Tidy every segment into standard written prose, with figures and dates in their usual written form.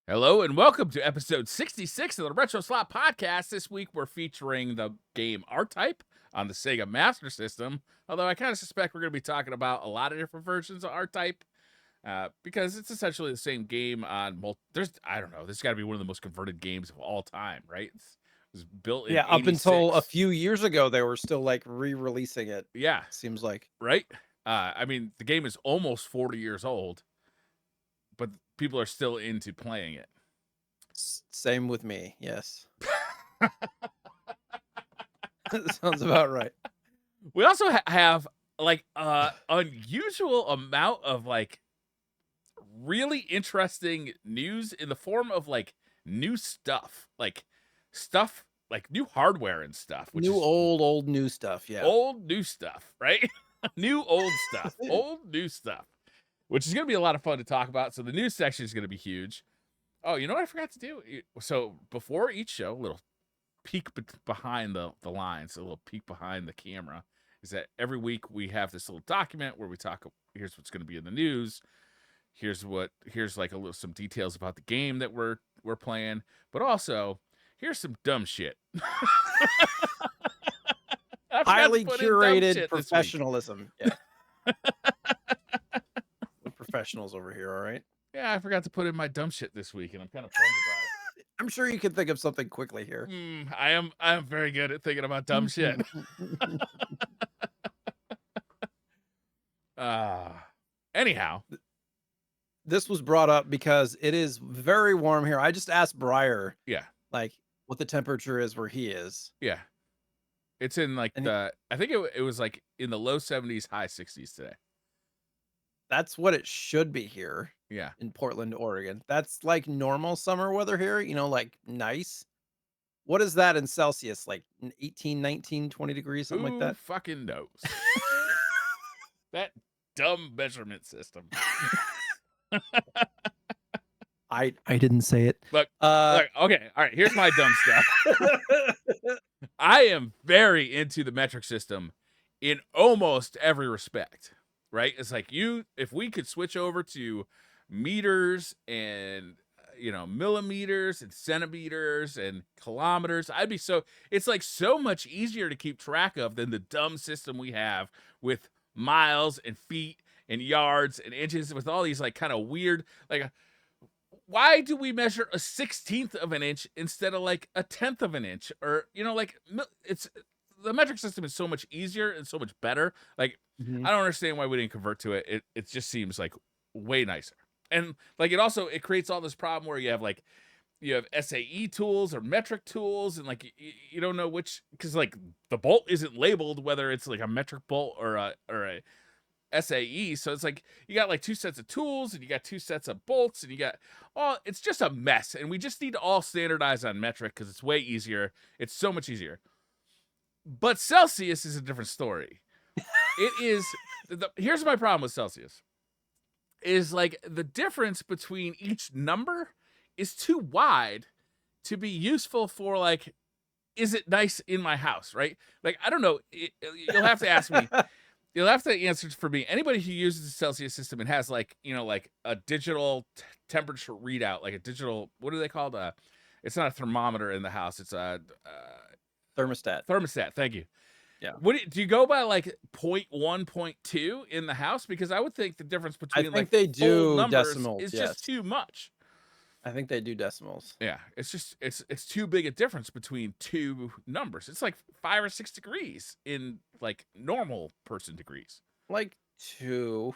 Hello and welcome to episode 66 of the RetroSlot podcast. This week we're featuring the game R-TYPE on the Sega Master System, although I kind of suspect we're going to be talking about a lot of different versions of R-TYPE because it's essentially the same game on I don't know, this got to be one of the most converted games of all time, right? It was built in Yeah, up until a 86. few years ago, they were still, like, re-releasing it, Yeah, seems like. right? I mean, the game is almost 40 years old, but people are still into playing it. Same with me, yes. Sounds about right. We also have like unusual amount of like really interesting news in the form of like new stuff like new hardware and stuff, which New, is old, new stuff, yeah. old new stuff, right? New old stuff, old new stuff, which is going to be a lot of fun to talk about. So the news section is going to be huge. Oh, you know what I forgot to do? So before each show, a little peek behind the lines, a little peek behind the camera, is that every week we have this little document where we talk. Here's what's going to be in the news. Here's like some details about the game that we're playing, but also here's some dumb shit. Highly curated shit professionalism, yeah. We're professionals over here, all right? Yeah, I forgot to put in my dumb shit this week, and I'm kind of bummed about I'm sure you can think of something quickly here. it. I am very good at thinking about dumb shit. Uh anyhow. This was brought up because it is very warm here. I just asked Briar, Yeah. like, what the temperature is where he is, Yeah. It's in like and I think it was like in the low 70s, high 60s today. that's what it should be here. Yeah. In Portland, Oregon. That's like normal summer weather here, like nice. What is that in Celsius? Like 18, 19, 20 degrees, something like Who that? fucking knows? That dumb measurement system. I didn't say it. Look, Uh okay, all right, here's my dumb stuff. I am very into the metric system in almost every respect, right? It's like if we could switch over to meters and millimeters and centimeters and kilometers, it's like so much easier to keep track of than the dumb system we have with miles and feet and yards and inches with all these like kind of weird like why do we measure a 16th of an inch instead of like a tenth of an inch? Or it's the metric system is so much easier and so much better. Like Mhm. I don't understand why we didn't convert to it. It just seems like way nicer. And like it creates all this problem where you have SAE tools or metric tools, and like you don't know which, because like the bolt isn't labeled whether it's like a metric bolt or a SAE. So it's like you got like two sets of tools and you got two sets of bolts and it's just a mess. And we just need to all standardize on metric because it's way easier. It's so much easier. But Celsius is a different story. It is here's my problem with Celsius. Is like the difference between each number is too wide to be useful for like, is it nice in my house, right? Like I don't know. You'll have to ask me. You'll have to answer for me. Anybody who uses the Celsius system and has like like a digital temperature readout, like a digital, what are they called? It's not a thermometer in the house. It's a Thermostat. thermostat. Thank you. Yeah. Do you go by like 0.1, 0.2 in the house? Because I would think the difference I between think like they full do numbers decimals, is yes. just too much. I think they do decimals. Yeah, it's just it's too big a difference between two numbers. It's like 5 or 6 degrees in like normal person degrees. Like 2.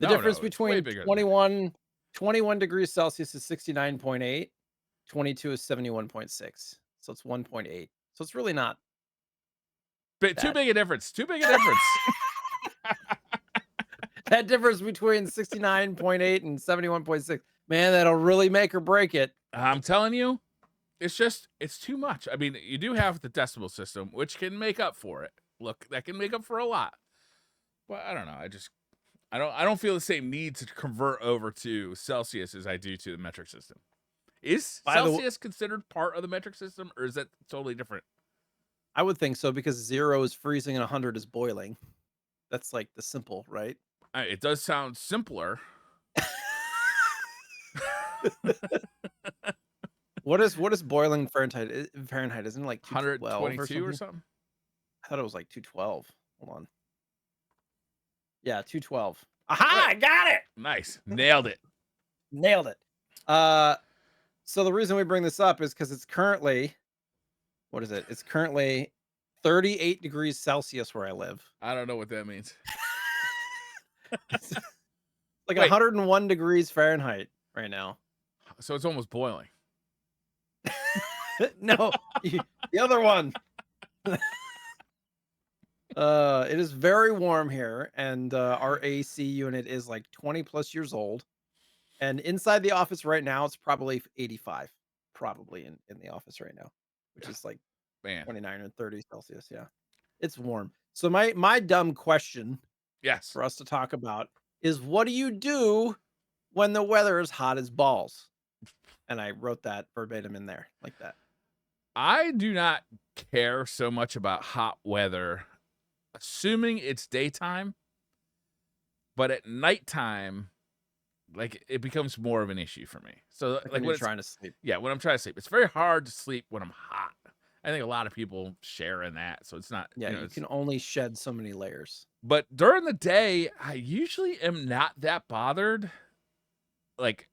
The No, difference it's way between bigger than that. 21 degrees Celsius is 69.8, 22 is 71.6. So it's 1.8. So it's really not But too that. big a difference. Too big a difference. That difference between 69.8 and 71.6. Man, that'll really make or break it. I'm telling you, it's too much. I mean, you do have the decimal system, which can make up for it. Look, that can make up for a lot. But I don't know. I don't feel the same need to convert over to Celsius as I do to the metric system. Is By the Celsius considered part of the metric system, or is that totally different? I would think so because 0 is freezing and 100 is boiling. That's like the simple, right? It does sound simpler. What is boiling Fahrenheit? Fahrenheit isn't it like 212 or 122 or something? something. I thought it was like 212. Hold on. Yeah, 212. Aha! Right. I got it. Nice. Nailed it. Nailed it. Uh, so the reason we bring this up is because it's currently what is it? It's currently 38 degrees Celsius where I live. I don't know what that means. It's like Wait, 101 degrees Fahrenheit right now. so it's almost boiling. No, the other one. It is very warm here, and our AC unit is like 20 plus years old. And inside the office right now, it's probably 85, probably in the office right now, which Yeah, is like man. 29 or 30 Celsius. Yeah, it's warm. So my dumb question Yes. for us to talk about is what do you do when the weather is hot as balls? And I wrote that verbatim in there like that. I do not care so much about hot weather, assuming it's daytime, but at nighttime, like it becomes more of an issue for me. So Like like when when you're it's trying to sleep. yeah, when I'm trying to sleep, it's very hard to sleep when I'm hot. I think a lot of people share in that. So it's not, Yeah, you it's can only shed so many layers. but during the day, I usually am not that bothered. Like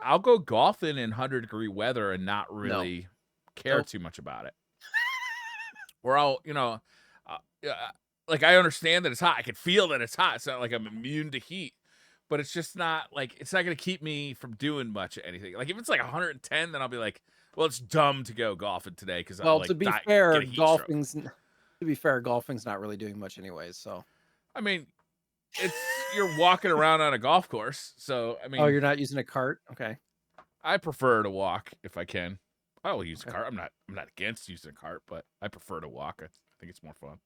I'll go golfing in 100-degree weather and not No. really care Nope. too much about it. Or I'll, yeah, like I understand that it's hot. I can feel that it's hot. It's not like I'm immune to heat, but it's just not like it's not going to keep me from doing much of anything. Like if it's like 110, then I'll be like, well, it's dumb to go golfing today because I'll Well, like die, get a heat stroke. to be fair, golfing's not really doing much anyways, so. I mean, you're walking around on a golf course, so I Oh, mean, you're not using a cart? Okay. I prefer to walk if I can. I will use a Okay. cart. I'm not against using a cart, but I prefer to walk. I think it's more fun.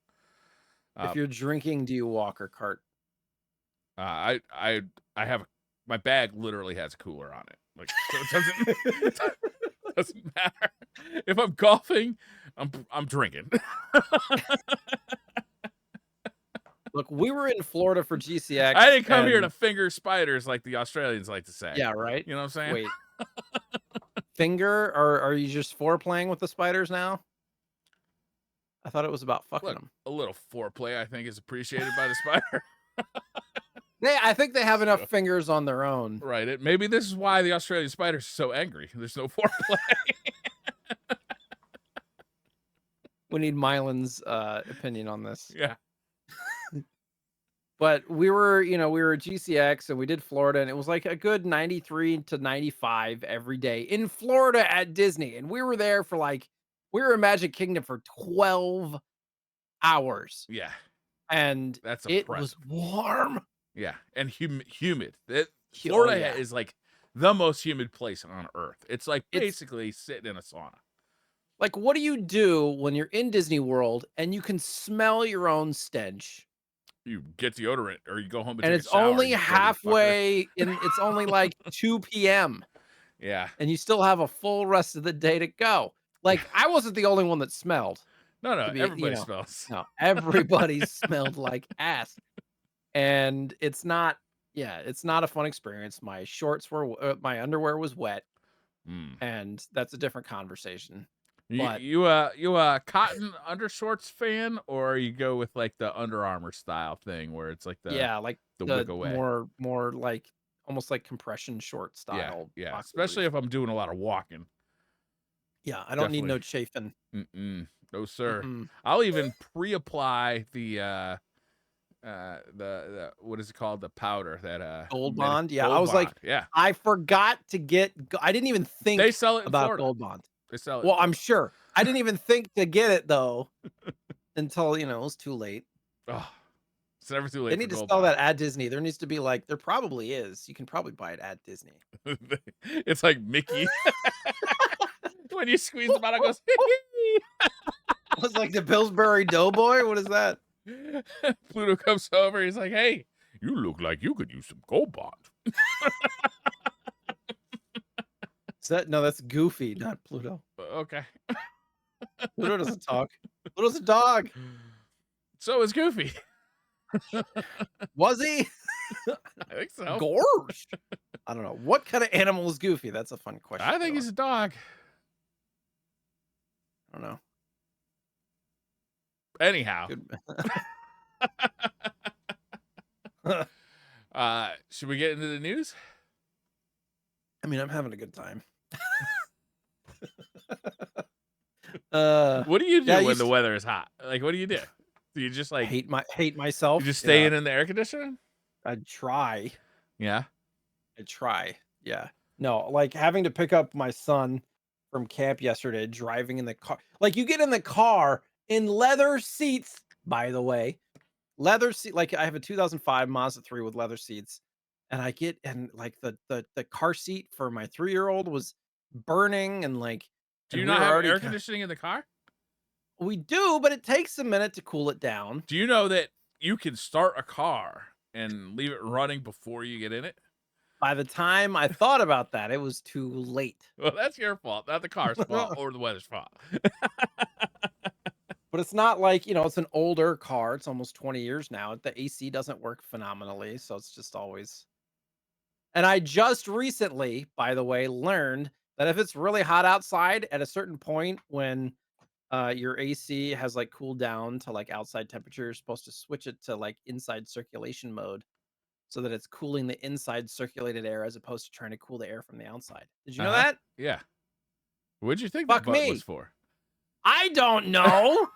If you're drinking, do you walk or cart? I have my bag literally has a cooler on it. Like so it doesn't matter. If I'm golfing, I'm drinking. Look, we were in Florida for GCX I didn't come here to and finger spiders like the Australians like to say. yeah, right? You know what I'm saying? Wait. Finger or are you just foreplaying with the spiders now? I thought it was about fucking Look, them. a little foreplay I think is appreciated by the spider. I think they have enough So, fingers on their own. right. Maybe this is why the Australian spiders are so angry. There's no foreplay. We need Mylan's opinion on this. Yeah. But we were at GCX and we did Florida and it was like a good 93 to 95 every day in Florida at Disney. And we were there for we were in Magic Kingdom for 12 hours Yeah. and That's it oppressive. was warm. Yeah, and humid. Oh, Florida yeah. is like the most humid place on earth. It's like It's basically sitting in a sauna. like, what do you do when you're in Disney World and you can smell your own stench? You get deodorant or you go home and And take it's a shower. only You dirty fucker. halfway it's only like 2 p.m. Yeah. and you still have a full rest of the day to go. Like, I wasn't the only one that smelled. No, To be, everybody smells. no, everybody smelled like ass. And it's not a fun experience. My my underwear was wet, Mm. and that's a different conversation. You But you a cotton undershorts fan, or you go with like the Under Armour style thing where it's like yeah, like the the wick away. more like almost like compression short style. Yeah. boxer Especially briefs. if I'm doing a lot of walking. Yeah, I don't need Definitely. no chafing. No, sir. Mm-mm. I'll even pre-apply the what is it called? The powder that Gold Bond. Yeah, I Gold was like, Bond. Yeah. I forgot to get. I didn't even think They sell it in about Florida. Gold Bond. They sell it. Well, in I'm Florida. sure. I didn't even think to get it though until it was too late. Oh, it's never too late. They need to sell that at Disney. There needs to be there probably is. You can probably buy it at Disney. It's like Mickey. When you squeeze the bottle, it goes. Was like the Pillsbury Doughboy. What is that? Pluto comes over. He's like, "Hey, you look like you could use some Gold Bond." Is that no? That's Goofy, not Pluto. Okay. Pluto doesn't talk. Pluto's a dog. So is Goofy. Was he? I think so. Gorge. I don't know. What kind of animal is Goofy? That's a fun question. I think he's a dog. I don't know. Anyhow, Good. should we get into the news? I mean, I'm having a good time. What do you do yeah, when the weather is hot? Like, what do you do? Do you just like hate myself. you just stay in the air conditioner? I'd try. Yeah. I'd try. Yeah. No, like having to pick up my son from camp yesterday, driving in the car. Like you get in the car in leather seats, by the way. Leather seat, like I have a 2005 Mazda 3 with leather seats, and I get and like the car seat for my 3-year-old was burning and like Do and you we not were have already air conditioning in the car? we do, but it takes a minute to cool it down. Do you know that you can start a car and leave it running before you get in it? By the time I thought about that, it was too late. Well, that's your fault, not the car's fault or the weather's fault. But it's not like, it's an older car. It's almost 20 years now. The AC doesn't work phenomenally, so it's just always. And I just recently, by the way, learned that if it's really hot outside at a certain point when your AC has like cooled down to like outside temperature, you're supposed to switch it to like inside circulation mode so that it's cooling the inside circulated air as opposed to trying to cool the air from the outside. Did you know that? Yeah. What'd you think that Fuck button was me. for? I don't know.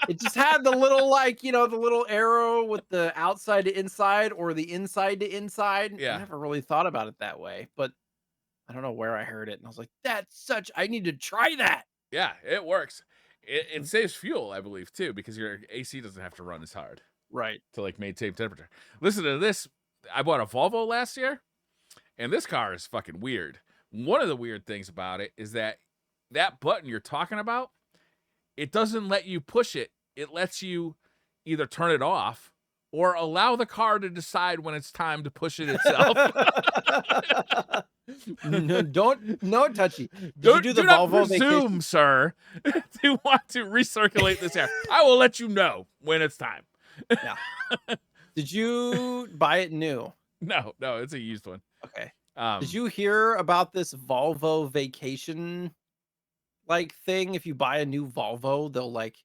It just had the little, like, the little arrow with the outside to inside or the inside to inside. I Yeah. never really thought about it that way, but I don't know where I heard it. And I was like, I need to try that. Yeah, it works. It saves fuel, I believe, too, because your AC doesn't have to run as hard Right. to like maintain temperature. Listen to this. I bought a Volvo last year, and this car is fucking weird. One of the weird things about it is that button you're talking about, it doesn't let you push it. It lets you either turn it off or allow the car to decide when it's time to push it itself. No touchy. Do you do the not Volvo presume, vacation? sir, to want to recirculate this air. I will let you know when it's time. Yeah. Did you buy it new? No, it's a used one. Okay. Um, Did you hear about this Volvo vacation like thing? If you buy a new Volvo, they'll like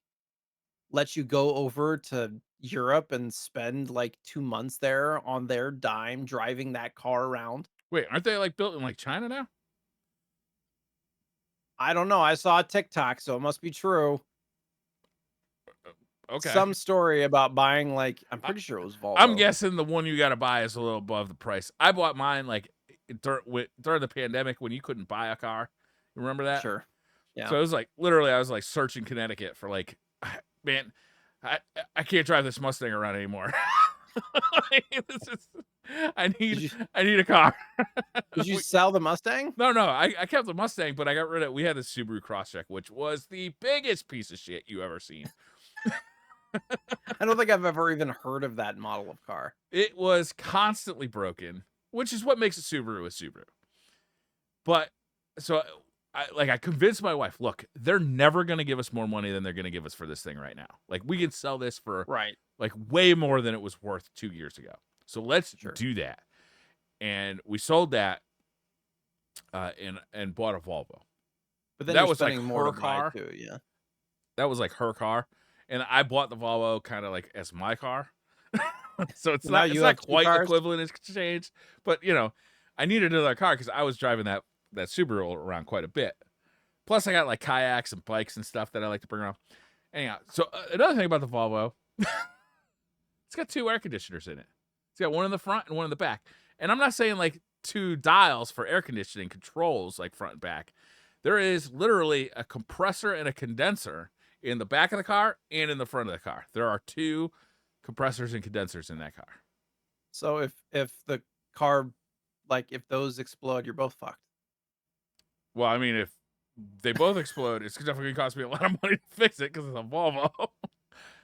let you go over to Europe and spend like 2 months there on their dime driving that car around. wait, aren't they like built in like China now? I don't know. I saw a TikTok, so it must be true. Okay. Some story about buying like I'm I- pretty sure it was Volvo. I'm guessing the one you got to buy is a little above the price. I bought mine like during the pandemic when you couldn't buy a car. You remember that? Sure. Yeah. So it was like literally, I was like searching Connecticut for like, man, I can't drive this Mustang around anymore. I need a car. Did you sell the Mustang? No, I kept the Mustang, but I got rid of. We had the Subaru Crosstrek, which was the biggest piece of shit you ever seen. I don't think I've ever even heard of that model of car. It was constantly broken, which is what makes a Subaru a Subaru. But so I convinced my wife, look, they're never going to give us more money than they're going to give us for this thing right now. Like we can sell this for Right. like way more than it was worth 2 years ago. So let's Sure. do that. And we sold that and bought a Volvo. But then that you're was like spending more her to buy car. too, yeah. That was like her car. And I bought the Volvo kind of like as my car. So it's Now not, you have two quite cars? equivalent exchange, but I needed another car because I was driving that Subaru around quite a bit. Plus I got like kayaks and bikes and stuff that I like to bring around. Anyhow, so another thing about the Volvo, it's got 2 air conditioners in it. It's got one in the front and one in the back. And I'm not saying like 2 dials for air conditioning controls like front and back. There is literally a compressor and a condenser in the back of the car and in the front of the car. There are 2 compressors and condensers in that car. So if the car, like if those explode, you're both fucked. Well, I mean, if they both explode, it's definitely going to cost me a lot of money to fix it because it's a Volvo.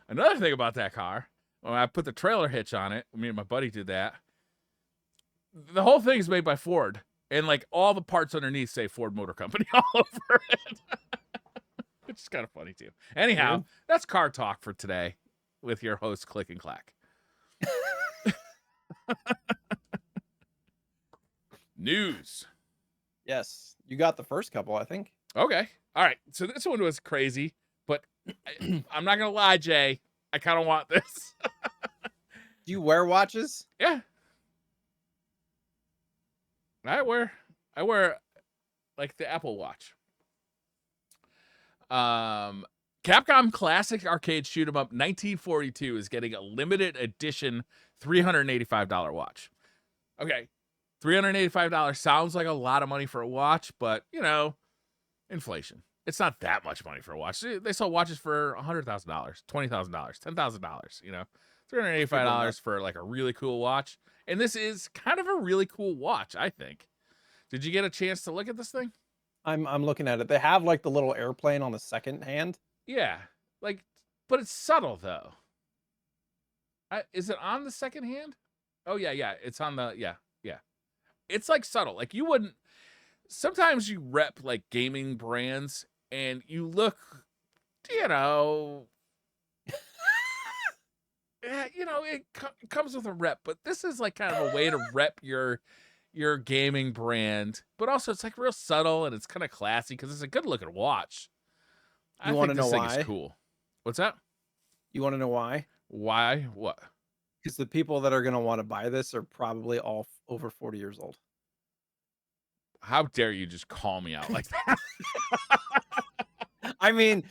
Another thing about that car, when I put the trailer hitch on it, me and my buddy did that. The whole thing is made by Ford. And like all the parts underneath say Ford Motor Company all over it. Which is kind of funny too. Anyhow, that's car talk for today with your host, Click and Clack. News. Yes, you got the first couple, I think. Okay. All right. So this one was crazy, but I'm not gonna lie, Jay. I kind of want this. Do you wear watches? Yeah. I wear like the Apple Watch. Capcom Classic Arcade Shoot 'em Up 1942 is getting a limited edition $385 watch. Okay. $385 sounds like a lot of money for a watch, but you know, inflation. It's not that much money for a watch. They sell watches for $100,000, $20,000, $10,000. You know, $385 for like a really cool watch, and this is kind of a really cool watch, I think. Did you get a chance to look at this thing? I'm looking at it. They have like the little airplane on the second hand. Yeah, like, but it's subtle though. Is it on the second hand? Oh yeah, it's on the yeah. It's like subtle. Like you wouldn't. Sometimes you rep like gaming brands and you look, you know, it comes with a rep, but this is like kind of a way to rep your gaming brand, but also it's like real subtle and it's kind of classy because it's a good looking watch. I You want to think know this thing why? is cool. What's that? You want to know why? Why? What? Because the people that are going to want to buy this are probably all over 40 years old. How dare you just call me out like that? I mean,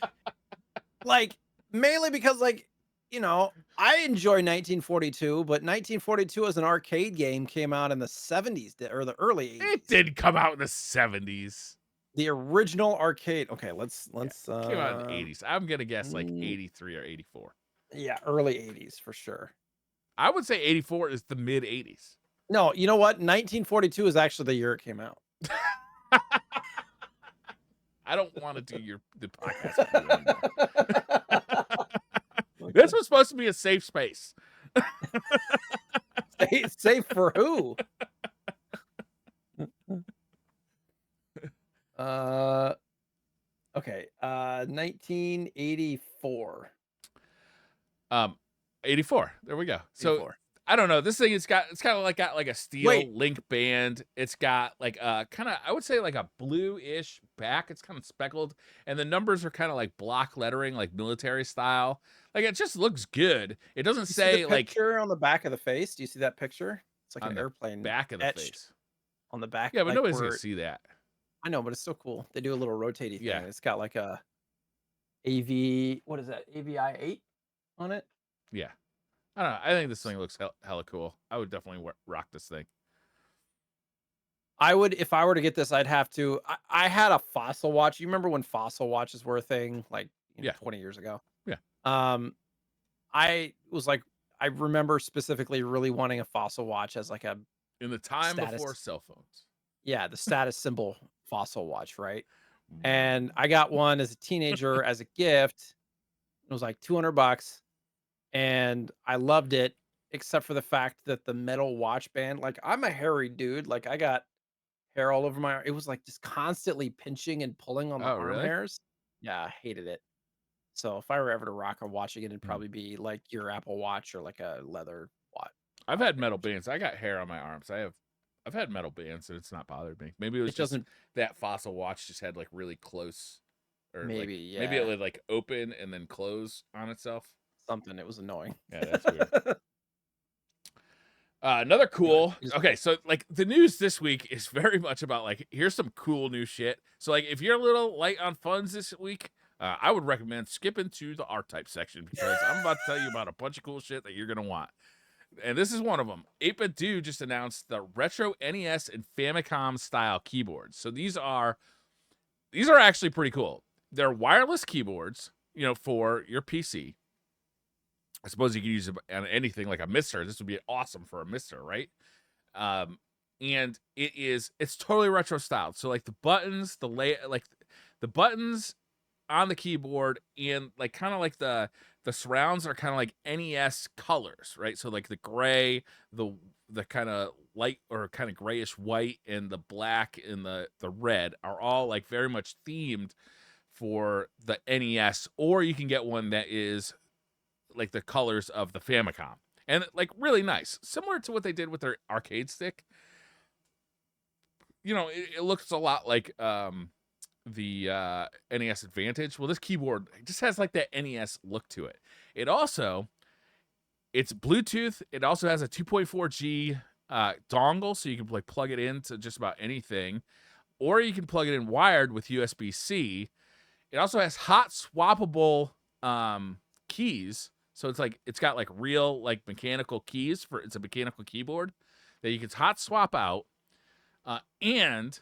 like, mainly because, like, I enjoy 1942, but 1942 as an arcade game came out in the 70s or the early 80s. It did come out in the 70s. The original arcade. Okay, let's Came out in the 80s. I'm gonna guess like 83 or 84. Yeah, early 80s for sure. I would say 84 is the mid 80s. No, you know what? 1942 is actually the year it came out. I don't want to do the podcast with you anymore. This was supposed to be a safe space. Safe for who? Okay. 1984. 84. There we go. So 84. I don't know. This thing it's kind of like got like a steel link band. It's got like kind of I would say like a blue-ish back. It's kind of speckled, and the numbers are kind of like block lettering, like military style. Like it just looks good. It doesn't say the like picture on the back of the face. Do you see that picture? It's like on an the airplane back of the face. On the back. Yeah, but like nobody's gonna see that. I know, but it's still cool. They do a little rotating thing. Yeah. It's got like a AV. What is that? AVI 8 on it. Yeah. I don't know. I think this thing looks hella cool. I would definitely rock this thing. I would, if I were to get this, I'd have to. I had a Fossil watch. You remember when Fossil watches were a thing, like 20 years ago? Yeah. I was like, I remember specifically really wanting a Fossil watch as like a in the time before cell phones. Yeah, the status symbol Fossil watch, right? And I got one as a teenager as a gift. It was like $200, and I loved it, except for the fact that the metal watch band. Like I'm a hairy dude. Like I got hair all over my arm. It was like just constantly pinching and pulling on the arm hairs. Yeah, I hated it. So if I were ever to rock a watch again, it'd probably be like your Apple Watch or like a leather watch. I've had metal bands. I got hair on my arms. I've had metal bands and it's not bothered me. Maybe it was just that Fossil watch just had like really close, or maybe it would like open and then close on itself. Something. It was annoying. Yeah, that's weird. Another cool. Okay, so like the news this week is very much about like here's some cool new shit. So like if you're a little light on funds this week, I would recommend skipping to the R-TYPE section because I'm about to tell you about a bunch of cool shit that you're gonna want. And this is one of them. 8-Bit Do just announced the retro NES and Famicom style keyboards. So these are actually pretty cool. They're wireless keyboards, for your PC. I suppose you could use it on anything like a Mister. This would be awesome for a Mister, right? And it's totally retro styled. So like the buttons, the buttons on the keyboard and like kind of like the surrounds are kind of like NES colors, right? So like the gray, the kind of light or kind of grayish white, and the black and the red are all like very much themed for the NES, or you can get one that is like the colors of the Famicom, and like really nice, similar to what they did with their arcade stick. it looks a lot like the NES Advantage. Well, this keyboard just has like that NES look to it. It also it's Bluetooth. It also has a 2.4G dongle, so you can like plug it into just about anything, or you can plug it in wired with USB-C. It also has hot swappable keys, so it's got like real like mechanical keys for it's a mechanical keyboard that you can hot swap out, and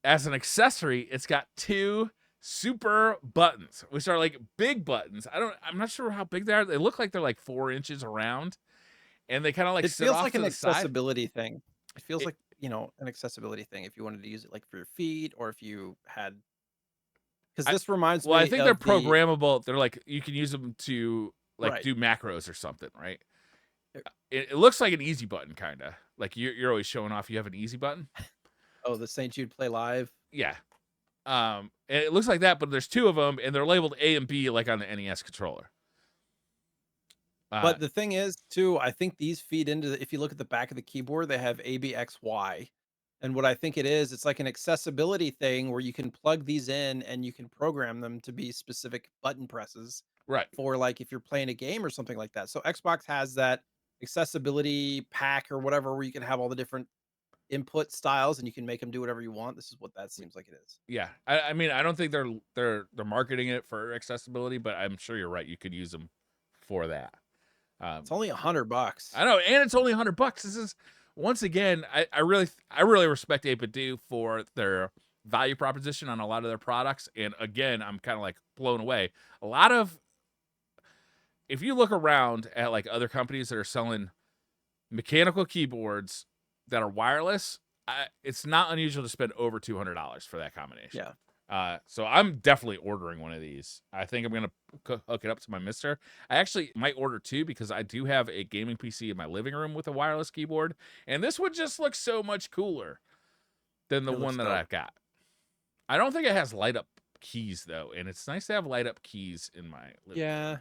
as an accessory, it's got two super buttons, which are like big buttons. I'm not sure how big they are. They look like they're like 4 inches around, and they kind of like It sit feels off like to an the side. accessibility thing. It feels It, like, an accessibility thing if you wanted to use it like for your feet or if you had, because I this reminds well, I me think they're of the programmable. They're like you can use them to like right. do macros or something, right? Uh, It looks like an easy button, kind of like you're always showing off you have an easy button. Oh, the St. Jude Play Live. Yeah. And it looks like that, but there's two of them, and they're labeled A and B like on the NES controller. Uh, But the thing is, too, I think these feed into if you look at the back of the keyboard, they have ABXY. And what I think it is, it's like an accessibility thing where you can plug these in and you can program them to be specific button presses right. for like if you're playing a game or something like that. So Xbox has that accessibility pack or whatever where you can have all the different input styles and you can make them do whatever you want. This is what that seems like it is. Yeah. I mean, I don't think they're marketing it for accessibility, but I'm sure you're right. You could use them for that. It's only $100. I know, and it's only $100. This is once again, I really respect 8BitDo for their value proposition on a lot of their products. And again, I'm kind of like blown away. A lot of if you look around at like other companies that are selling mechanical keyboards that are wireless, it's not unusual to spend over $200 for that combination. Yeah. So I'm definitely ordering one of these. I think I'm gonna hook it up to my Mister. I actually might order two because I do have a gaming PC in my living room with a wireless keyboard, and this would just look so much cooler than the It looks one that dope. I've got. I don't think it has light up keys though, and it's nice to have light up keys in my living room. Yeah.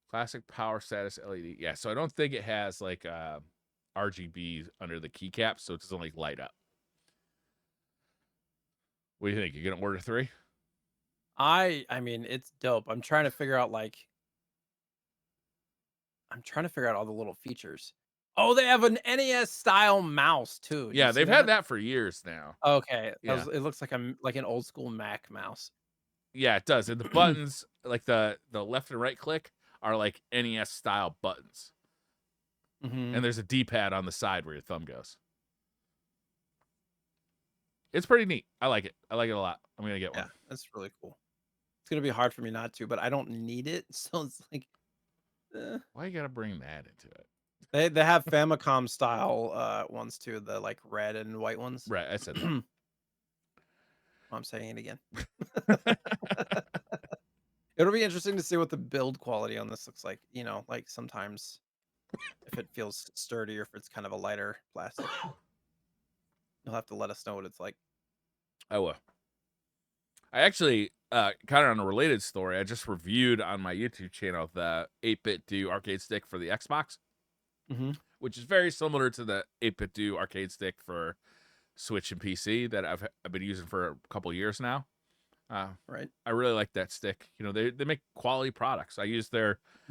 Classic power status LED. Yeah, so I don't think it has like RGB under the keycap, so it doesn't like light up. What do you think? You gonna order three? I mean, it's dope. I'm trying to figure out all the little features. Oh, they have an NES style mouse too. Do you Yeah, see they've had that? that for years now. Okay, Yeah, it looks like like an old school Mac mouse. yeah, it does. And the buttons, like the left and right click, are like NES style buttons. Hmm. And there's a D-pad on the side where your thumb goes. It's pretty neat. I like it. I like it a lot. I'm gonna get Yeah, one. that's really cool. It's gonna be hard for me not to, but I don't need it, so it's like Why you gotta bring that into it? they have Famicom style ones too, the like red and white ones. Right, I said I'm saying it again. that. It'll be interesting to see what the build quality on this looks like. Like sometimes if it feels sturdy or if it's kind of a lighter plastic. You'll have to let us know what it's like. I will. I actually, kind of on a related story, I just reviewed on my YouTube channel the 8BitDo arcade stick for the Xbox, Hmm. which is very similar to the 8BitDo arcade stick for Switch and PC that I've been using for a couple years now. Right? I really like that stick. They make quality products. They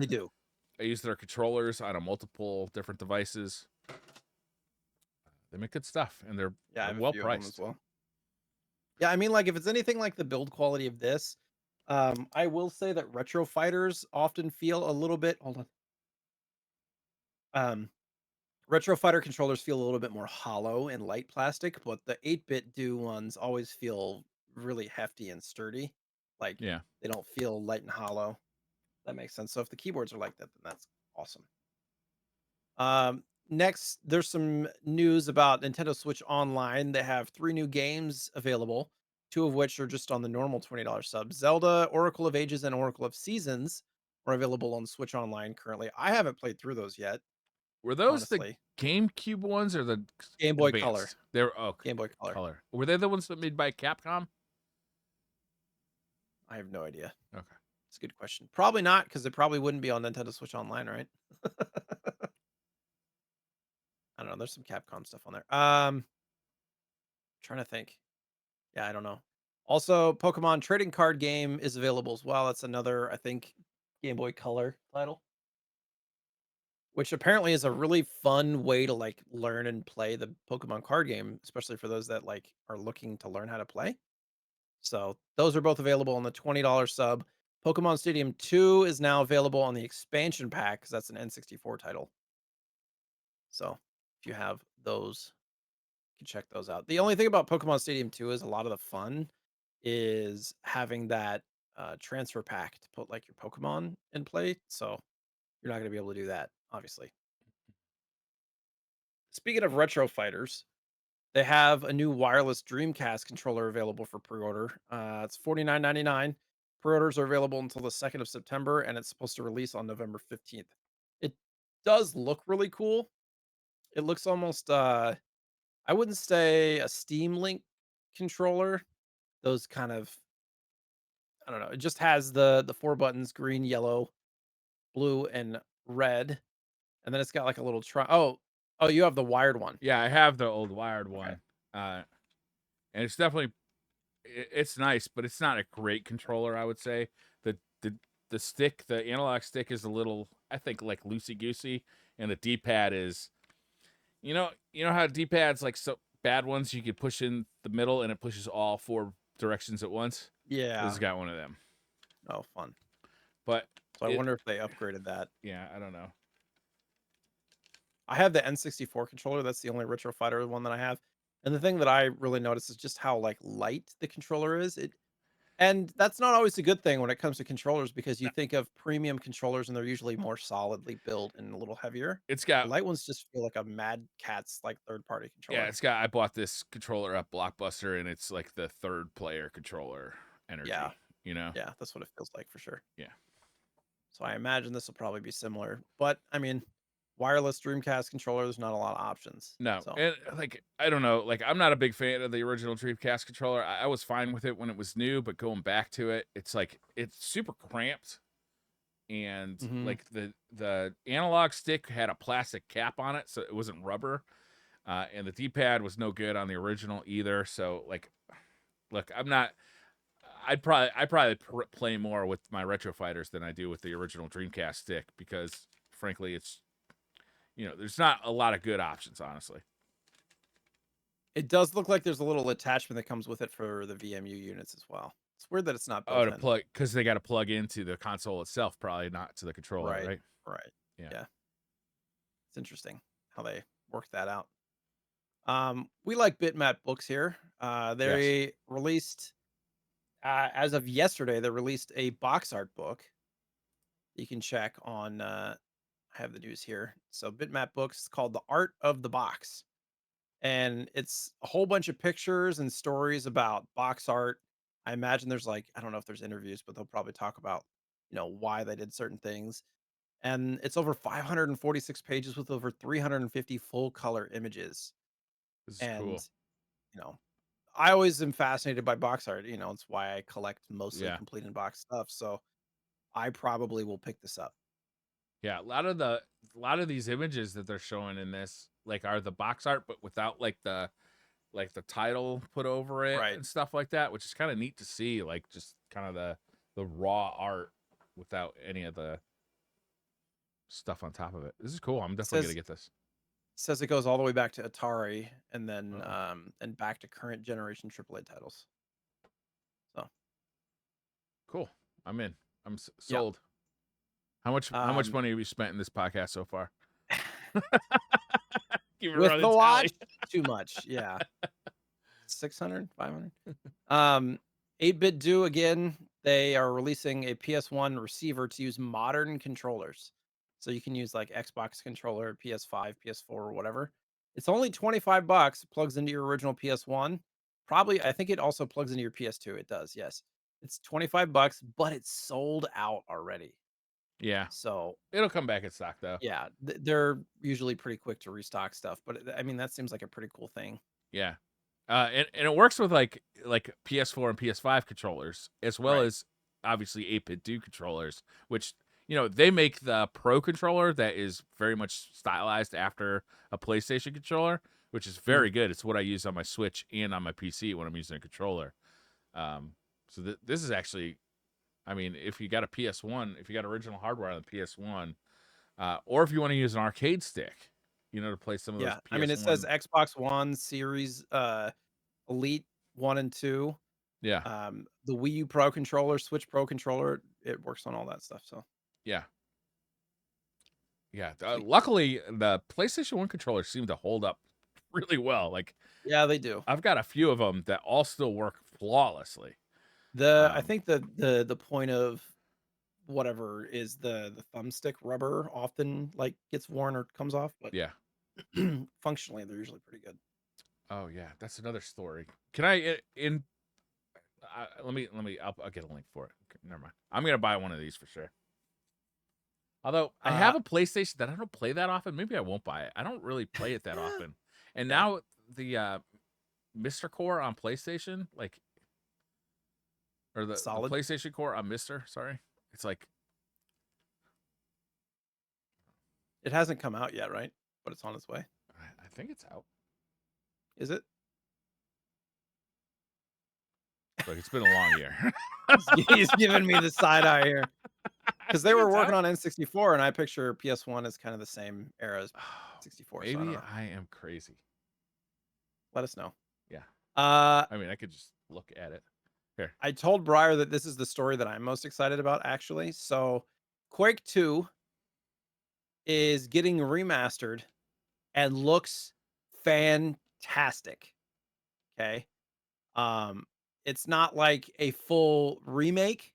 do. I use their controllers on a multiple different devices. They make good stuff, and they're Yeah, I they're have a well few of them as priced. well. Yeah, I mean, like if it's anything like the build quality of this, I will say that retro fighters often feel a little bit. Hold on. Um, Retro fighter controllers feel a little bit more hollow and light plastic, but the 8-bit do ones always feel really hefty and sturdy. Like Yeah. they don't feel light and hollow. That makes sense. So if the keyboards are like that, then that's awesome. Next, there's some news about Nintendo Switch Online. They have 3 new games available, 2 of which are just on the normal $20 sub. Zelda, Oracle of Ages, and Oracle of Seasons are available on Switch Online currently. I haven't played through those yet, Were those the honestly. GameCube ones or the Game Boy Color. advanced? They were Game Boy Color. color. Were they the ones that made by Capcom? I have no idea. Okay. It's a good question. Probably not, because it probably wouldn't be on Nintendo Switch Online, right? I don't know. There's some Capcom stuff on there. Trying to think. Yeah, I don't know. Also, Pokemon trading card game is available as well. That's another, I think, Game Boy Color title, which apparently is a really fun way to like learn and play the Pokemon card game, especially for those that like are looking to learn how to play. So those are both available on the $20 sub. Pokemon Stadium 2 is now available on the expansion pack because that's an N64 title. So if you have those, you can check those out. The only thing about Pokemon Stadium 2 is a lot of the fun is having that transfer pack to put like your Pokemon in play. So you're not going to be able to do that, obviously. Speaking of retro fighters, they have a new wireless Dreamcast controller available for pre-order. It's $49.99. Pre-orders are available until the 2nd of September, and it's supposed to release on November 15th. It does look really cool. It looks almost I wouldn't say a Steam Link controller. Those kind of I don't know. It just has the four buttons: green, yellow, blue, and red. And then it's got like a little oh, you have the wired one. Yeah, I have the old wired Okay. one, and it's definitely it's nice, but it's not a great controller. I would say the the the stick, the analog stick, is a little, I think, like loosey goosey, and the D pad is, you know how D pads, like, so bad ones you could push in the middle and it pushes all four directions at once. This has Yeah. got one of them, Oh, fun. but So I it wonder if they upgraded that. yeah, I don't know. I have the N64 controller. That's the only Retro Fighter one that I have. And the thing that I really notice is just how like light the controller is. And that's not always a good thing when it comes to controllers because you No, think of premium controllers and they're usually more solidly built and a little heavier. it's The got light ones just feel like a Mad Catz like third party yeah, controller. I bought this controller at Blockbuster, and it's like the third player controller Yeah, energy, you know? yeah, that's what it feels like for sure. Yeah. So I imagine this will probably be similar. But I mean, wireless Dreamcast controller, there's not a lot of options. No, So and like, I don't know, like, I'm not a big fan of the original Dreamcast controller. I was fine with it when it was new, but going back to it, it's like it's super cramped, and mhm. like the analog stick had a plastic cap on it, so it wasn't rubber, and the D-pad was no good on the original either. So like, look, I'm not. I'd probably play more with my retro fighters than I do with the original Dreamcast stick because, frankly, it's, there's not a lot of good options, honestly. It does look like there's a little attachment that comes with it for the VMU units as well. It's weird that it's not Oh, built to in. plug, because they got to plug into the console itself, probably not to the controller, Right. right? Right. Yeah. Yeah. It's interesting how they work that out. We like Bitmap books here. Yes. They released as of yesterday, they released a box art book you can check on I have the news here. So Bitmap books is called The Art of the Box. And it's a whole bunch of pictures and stories about box art. I imagine there's like, I don't know if there's interviews, but they'll probably talk about, why they did certain things. And it's over 546 pages with over 350 full color images. This is And, cool. you know, I always am fascinated by box art. It's why I collect mostly Yeah. complete in box stuff. So I probably will pick this up. Yeah. A lot of these images that they're showing in this, like, are the box art, but without like the title put over it Right. and stuff like that, which is kind of neat to see, like, just kind of the raw art without any of the stuff on top of it. This is cool. I'm definitely gonna Says get this. says it goes all the way back to Atari Oh, and back to current generation AAA titles. So cool. I'm in. yeah. Sold. How much Um money have you spent in this podcast so far? Keep it with running the watch, tally. too much. Yeah. 600, 500. 8-bit do again. They are releasing a PS1 receiver to use modern controllers. So you can use like Xbox controller, PS5, PS4, or whatever. It's only 25 bucks. It plugs into your original PS1. Probably, I think it also plugs into your PS2. It does, yes. It's 25 bucks, but it's sold out already. Yeah. So It'll come back in stock though. yeah, they're usually pretty quick to restock stuff. But I mean, that seems like a pretty cool thing. Yeah. And it works with like PS4 and PS5 controllers, as well Right. as obviously 8-bit do controllers, which, they make the Pro controller that is very much stylized after a PlayStation controller, which is Mm. very good. It's what I use on my Switch and on my PC when I'm using a controller. So this is actually, I mean, if you got a PS1, if you got original hardware on the PS1, or if you want to use an arcade stick, to play some of those Yeah, I mean, it says PS1. Xbox One Series, Elite 1 and 2, Yeah, the Wii U Pro controller, Switch Pro controller, it works on all that stuff, so yeah, yeah. sweet. Luckily, the PlayStation 1 controllers seem to hold up really well. Like, Yeah, they do. I've got a few of them that all still work flawlessly. I Um, think the point of whatever is the thumbstick rubber often, like, gets worn or comes off, but yeah. functionally, they're usually pretty good. Oh yeah, that's another story. Can I in? Let me. I'll get a link for it. Okay, never mind. I'm gonna buy one of these for sure. Although I Uh, have a PlayStation that I don't play that often, maybe I won't buy it. I don't really play it that often. And yeah, now the Mr. Core on PlayStation, like, or the solid. PlayStation Core on Mr. Sorry, it's like It hasn't come out yet, right? But it's on its way. I think it's out. Is it? Like it's been a long year. He's giving me the side eye here. I 'Cause they think were it's working out. on N64, and I picture PS1 as kind of the same era as Oh, 64, so I don't maybe know. I am crazy. Let us know. Yeah, Uh, I mean I could just look at it here. I told Briar that this is the story that I'm most excited about, actually. So, Quake 2 is getting remastered and looks fantastic. Okay. Um, it's not like a full remake,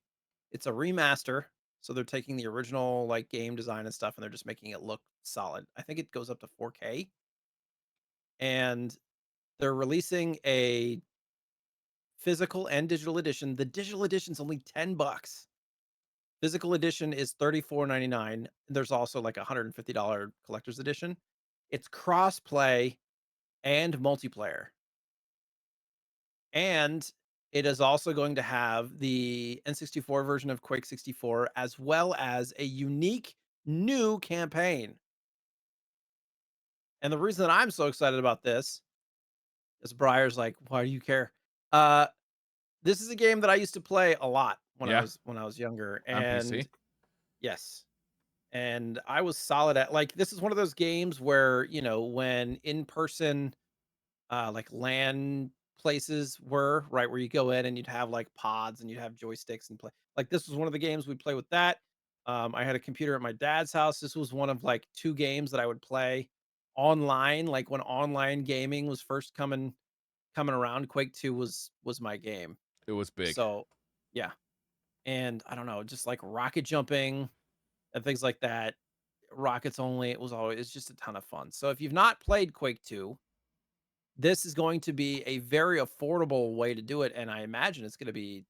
it's a remaster. So they're taking the original like game design and stuff and they're just making it look solid. I think it goes up to 4K and they're releasing a physical and digital edition. The digital edition's only $10. Physical edition is $34.99. There's also like a $150 collector's edition. It's cross-play and multiplayer. And it is also going to have the N64 version of Quake 64 as well as a unique new campaign. And the reason that I'm so excited about this is Briar's like, "Why do you care?" Uh, this is a game that I used to play a lot Yeah, when I was younger, on and PC. yes, and I was solid at like this is one of those games where when in person like LAN places were, right, where you go in and you'd have like pods and you'd have joysticks and play. Like this was one of the games we'd play with that. I had a computer at my dad's house. This was one of like two games that I would play online, like when online gaming was first coming around. Quake 2 was my game. It was big. So yeah. And I don't know, just like rocket jumping and things like that. Rockets only. It's just a ton of fun. So if you've not played Quake 2, this is going to be a very affordable way to do it, and I imagine it's gonna be,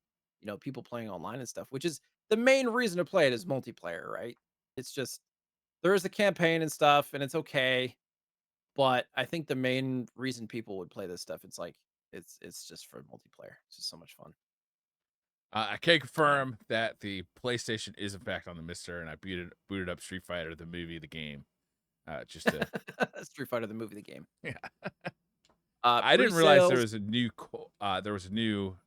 people playing online and stuff, which is the main reason to play it is multiplayer, right? It's just there is a campaign and stuff, and it's okay, but I think the main reason people would play this stuff, it's like it's just for multiplayer. It's just so much fun. I can Um, confirm that the PlayStation is in fact on the Mister, and I booted up Street Fighter, the movie, the game, just to. Street Fighter the movie, the game. Yeah. I didn't realize Pre-sales. there was a new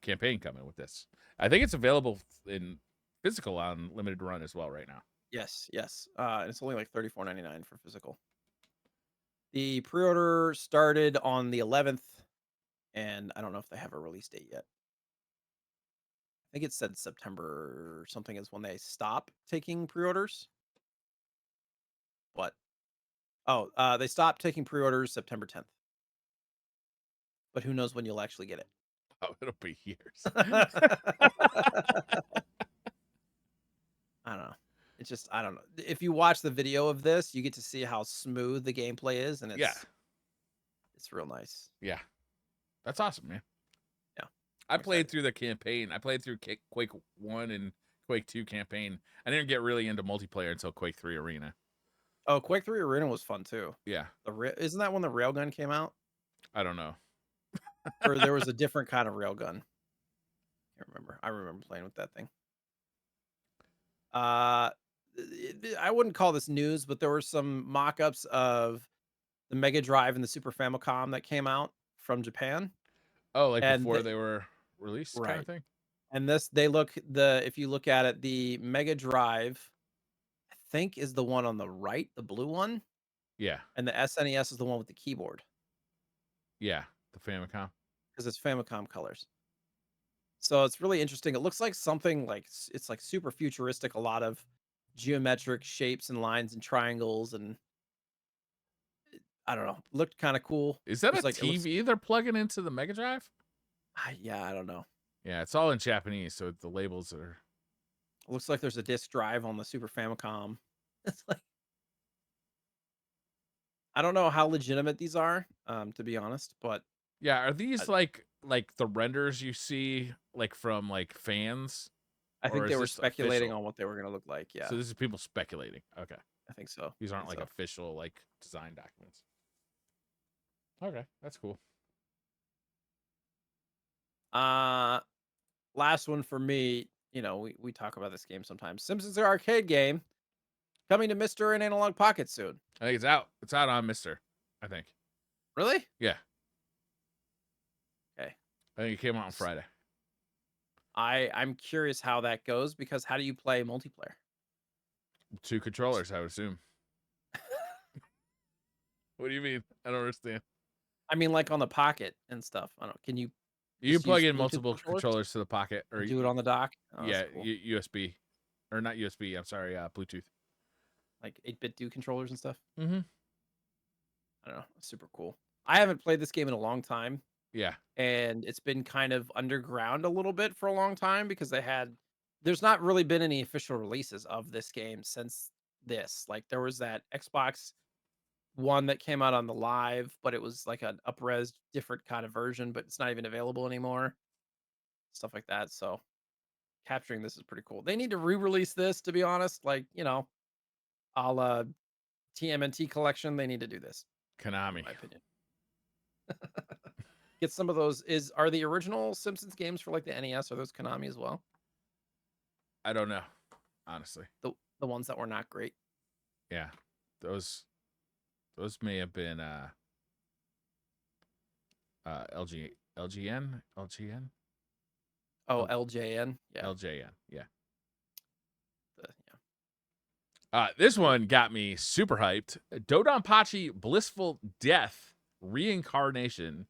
campaign coming with this. I think it's available in physical on limited run as well right now. Yes, yes. It's only like 34.99 for physical. The pre-order started on the 11th, and I don't know if they have a release date yet. I think it said September or something is when they stop taking pre-orders. But they stopped taking pre-orders September 10th. But who knows when you'll actually get it? Oh, it'll be years. I don't know. It's just I don't know. If you watch the video of this, you get to see how smooth the gameplay is, and Yeah, it's real nice. yeah, that's awesome, man. Yeah, I I'm played excited. through the campaign. I played through Quake 1 and Quake 2 campaign. I didn't get really into multiplayer until Quake 3 Arena. Oh, Quake 3 Arena was fun too. Yeah, Isn't that when the railgun came out? I don't know. Or there was a different kind of railgun? Can't remember. I remember playing with that thing. Uh, I wouldn't call this news, but there were some mock-ups of the Mega Drive and the Super Famicom that came out from Japan, Oh, like and before they were released, kind of right. thing. And this they look the if you look at it, the Mega Drive, I think, is the one on the right, the blue one, Yeah, and the SNES is the one with the keyboard yeah, the Famicom. because it's Famicom colors. So it's really interesting. It looks like something like it's like super futuristic, a lot of geometric shapes and lines and triangles, and I don't know, looked kind of cool. Is that a There's like it looks TV they're plugging into the Mega Drive? yeah, I don't know. Yeah, it's all in Japanese, so the labels are. It looks like there's a disk drive on the Super Famicom. It's like I don't know how legitimate these are, to be honest, but Yeah, are these I, like the renders you see like from like fans, I or think they is were this speculating official? on what they were going to look like. So Yeah, this is people speculating. Okay, I think so. these I aren't think like so. official like design documents. Okay, that's cool. Uh, last one for me. You know, we talk about this game sometimes. Simpsons arcade game coming to Mister and Analog Pocket soon. I think it's out. It's out on Mister. I think. Really? Yeah, Okay. I think it came out on Friday. I'm curious how that goes because how do you play multiplayer? 2 controllers, I would assume. What do you mean? I don't understand. I mean, like on the Pocket and stuff. I don't. Can you You can just plug use in Bluetooth multiple controllers controllers to the pocket, or and do it on the dock? Oh, that's yeah, cool. USB, or not USB. I'm sorry, Bluetooth. Like 8-bit do controllers and stuff. Mm-hmm. I don't know. Super cool. I haven't played this game in a long time, Yeah, and it's been kind of underground a little bit for a long time because there's not really been any official releases of this game since this. Like there was that Xbox One that came out on the live, but it was like an up-res different kind of version, but it's not even available anymore. Stuff like that. So capturing this is pretty cool. They need to re-release this, to be honest. Like, a la TMNT collection, they need to do this, in Konami. my opinion. Get some of those. Are the original Simpsons games for like the NES? Are those Konami as well? I don't know, honestly. The ones that were not great. Yeah, those may have been LG LGN Oh, L, LJN. Yeah. LJN. Yeah. Yeah. This one got me super hyped. Dodonpachi Blissful Death Reincarnation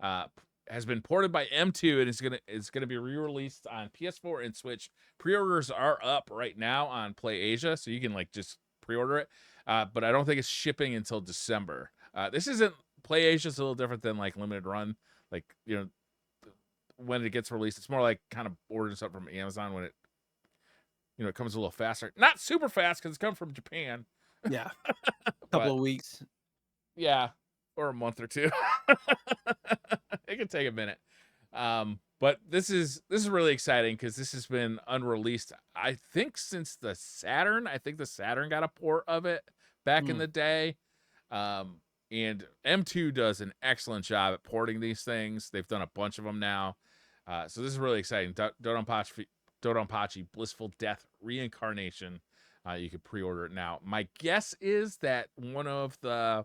has been ported by M2 and it's gonna be re-released on PS4 and Switch. Pre-orders are up right now on Play Asia, so you can like just pre-order it. But I don't think it's shipping until December. This isn't Play Asia's a little different than like limited run. Like when it gets released, it's more like kind of ordering something from Amazon when it comes a little faster. Not super fast because it's come from Japan, Yeah. Couple but of weeks. yeah, or a month or two. It can take a minute. But this is really exciting because this has been unreleased. I think since the Saturn. I think the Saturn got a port of it back in Hmm. the day. And M2 does an excellent job at porting these things. They've done a bunch of them now. So this is really exciting. Dodonpachi Blissful Death Reincarnation. You can pre-order it now. My guess is that one of the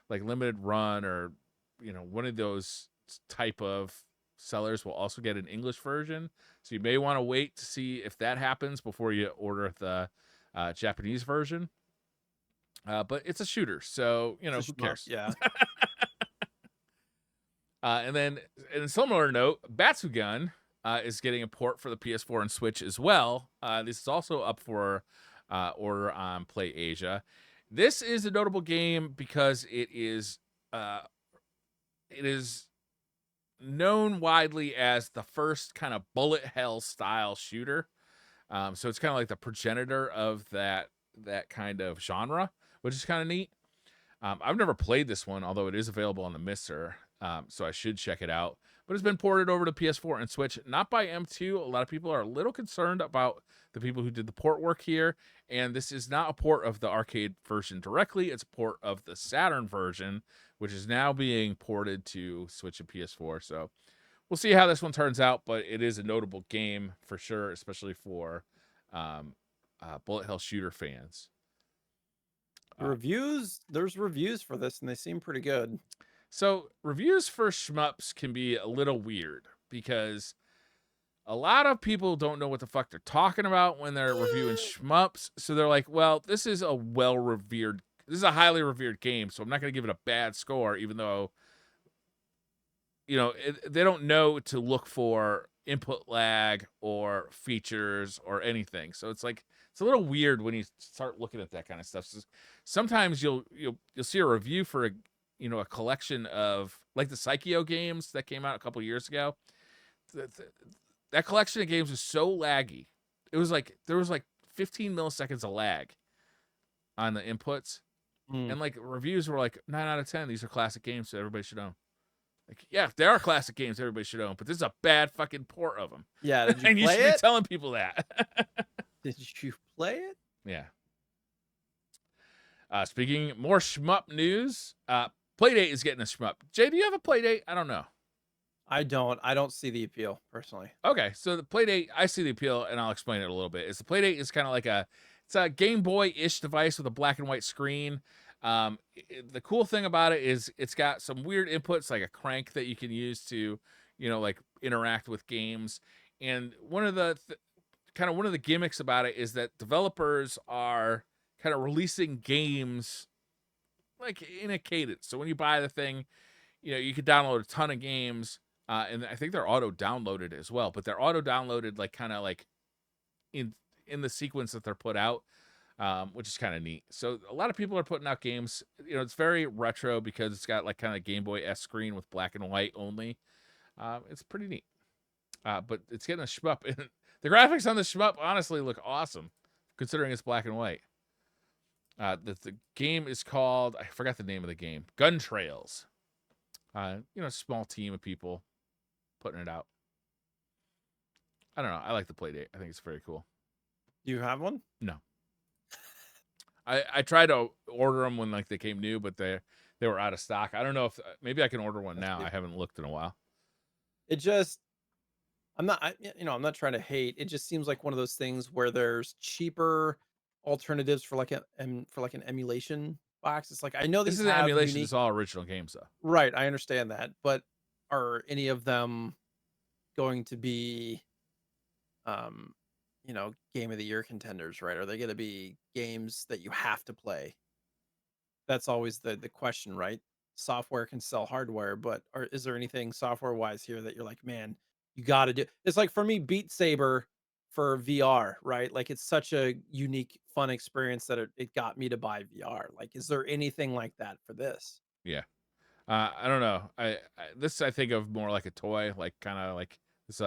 like limited run or one of those type of sellers will also get an English version. So you may want to wait to see if that happens before you order the Japanese version. But it's a shooter, so It's a who shmup. cares? Yeah. And then, in a similar note, Batsugun is getting a port for the PS4 and Switch as well. This is also up for order on Play Asia. This is a notable game because uh, it is known widely as the first kind of bullet hell style shooter. So it's kind of like the progenitor of that kind of genre, which is kind of neat. I've never played this one, although it is available on the Mister, so I should check it out. But it's been ported over to PS4 and Switch, not by M2. A lot of people are a little concerned about the people who did the port work here, and this is not a port of the arcade version directly. It's a port of the Saturn version, which is now being ported to Switch and PS4. So we'll see how this one turns out, but it is a notable game for sure, especially for bullet hell shooter fans. There's reviews for this, and they seem pretty good. So reviews for shmups can be a little weird because a lot of people don't know what the fuck they're talking about when they're reviewing shmups. So they're like, well, this is a highly revered game, so I'm not going to give it a bad score, even though, they don't know to look for input lag or features or anything. So it's like, it's a little weird when you start looking at that kind of stuff. So sometimes you'll see a review for a collection of like the Psycho games that came out a couple years ago. That collection of games was so laggy. It was like there was like 15 milliseconds of lag on the inputs, Mm. and like reviews were like 9 out of 10. These are classic games, so everybody should own. Like, yeah, they are classic games, everybody should own, but this is a bad fucking port of them. Yeah, did you And you play should it? be telling people that. Did you play it? Yeah. Speaking more shmup news, Playdate is getting a shmup. Jay, do you have a Playdate? I don't know. I don't see the appeal personally. Okay, so the Playdate, I see the appeal, and I'll explain it a little bit. The Playdate is kind of like it's a Game Boy-ish device with a black and white screen. The cool thing about it is it's got some weird inputs, like a crank that you can use to, like interact with games. And one of the gimmicks about it is that developers are kind of releasing games like in a cadence. So when you buy the thing, you could download a ton of games. And I think they're auto-downloaded as well, but they're auto-downloaded like kind of like in the sequence that they're put out, which is kind of neat. So a lot of people are putting out games. It's very retro because it's got like kind of Game Boy-esque screen with black and white only. It's pretty neat. But it's getting a shmup. And the graphics on the shmup honestly look awesome, considering it's black and white. The game is called, I forgot the name of the game, Gun Trails. Small team of people putting it out. I don't know. I like the Playdate. I think it's very cool. Do you have one? No. I tried to order them when like they came new, but they were out of stock. I don't know if maybe I can order one now. I haven't looked in a while. I'm not trying to hate. It just seems like one of those things where there's cheaper alternatives for like an emulation box. It's like I know This these is an have emulation. unique. It's all original games though. Right, I understand that, but are any of them going to be, um, game of the year contenders? Right? Are they going to be games that you have to play? That's always the question, right? Software can sell hardware, but is there anything software wise here that you're like, man, you got to do? It's like for me, Beat Saber for VR, right? Like it's such a unique, fun experience that it got me to buy VR. Like, is there anything like that for this? Yeah. I don't know. This I think of more like a toy, like kind of like this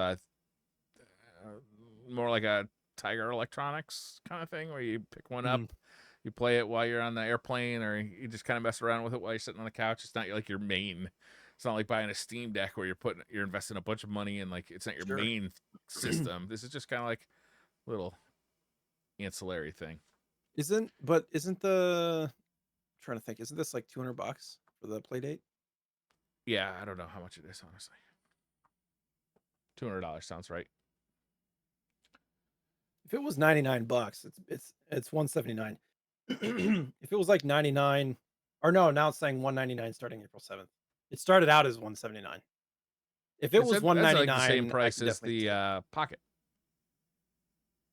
more like a Tiger Electronics kind of thing where you pick one up, Mhm. you play it while you're on the airplane, or you just kind of mess around with it while you're sitting on the couch. It's not like your main. It's not like buying a Steam Deck where you're investing a bunch of money and like it's not your Sure. main system. This is just kind of like a little ancillary thing. Isn't the I'm trying to think, isn't this like $200 for the Playdate? Yeah, I don't know how much it is honestly. $200 sounds right. If it was $99, it's 179. If it was like 99, or no, now it's saying 199 starting April 7th. It started out as 179. If it was That's like the same 199, I price can as definitely see it. the Pocket.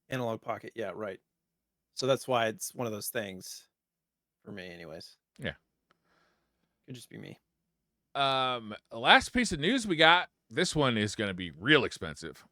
Analog Pocket, yeah, right. So that's why it's one of those things for me, anyways. Yeah. Could just be me. Last piece of news we got. This one is going to be real expensive.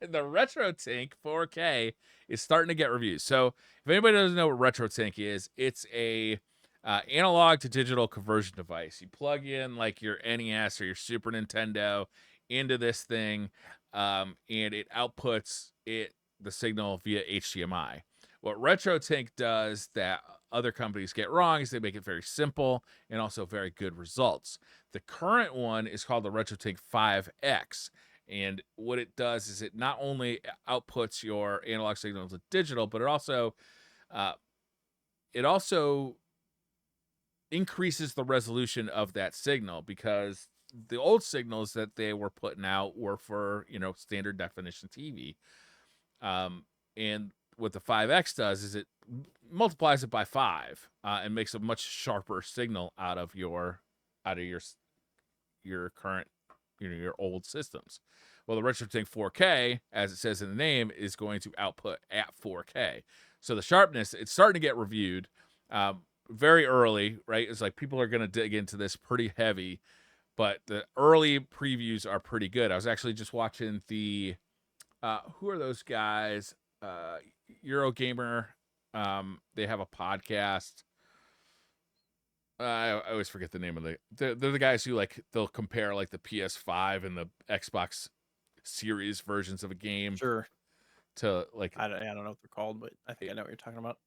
The RetroTINK 4K is starting to get reviews. So if anybody doesn't know what RetroTINK is, it's a analog to digital conversion device. You plug in like your NES or your Super Nintendo into this thing, and it outputs the signal via HDMI. What RetroTINK does that other companies get wrong is they make it very simple and also very good results. The current one is called the RetroTINK 5X. And what it does is it not only outputs your analog signal to digital, but it also increases the resolution of that signal, because the old signals that they were putting out were for standard definition TV. And what the 5X does is it multiplies it by 5 and makes a much sharper signal out of your current, your old systems. Well, the RetroTINK 4K, as it says in the name, is going to output at 4K. So the sharpness, it's starting to get reviewed very early, right? It's like people are going to dig into this pretty heavy, but the early previews are pretty good. I was actually just watching the who are those guys? Eurogamer. They have a podcast. I always forget the name of they're the guys who like they'll compare like the PS5 and the Xbox Series versions of a game Sure. to like I don't know what they're called, but I think I know what you're talking about.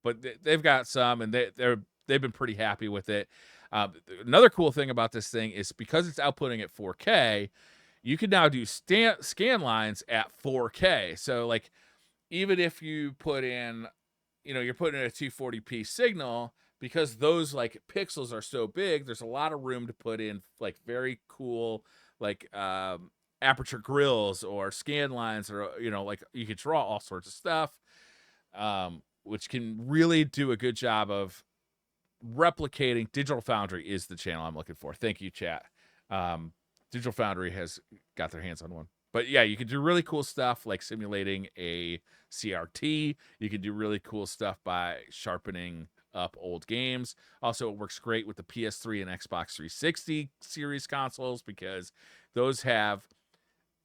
But they've got some, and they've been pretty happy with it. Another cool thing about this thing is because it's outputting at 4K, you can now do scan lines at 4K. So like even if you put in, you're putting in a 240p signal, because those like pixels are so big, there's a lot of room to put in like very cool like aperture grills or scan lines, or like you could draw all sorts of stuff, which can really do a good job of replicating. Digital Foundry is the channel I'm looking for. Thank you, chat. Digital Foundry has got their hands on one. But yeah, you can do really cool stuff like simulating a CRT. You can do really cool stuff by sharpening up old games. Also, it works great with the PS3 and Xbox 360 series consoles, because those have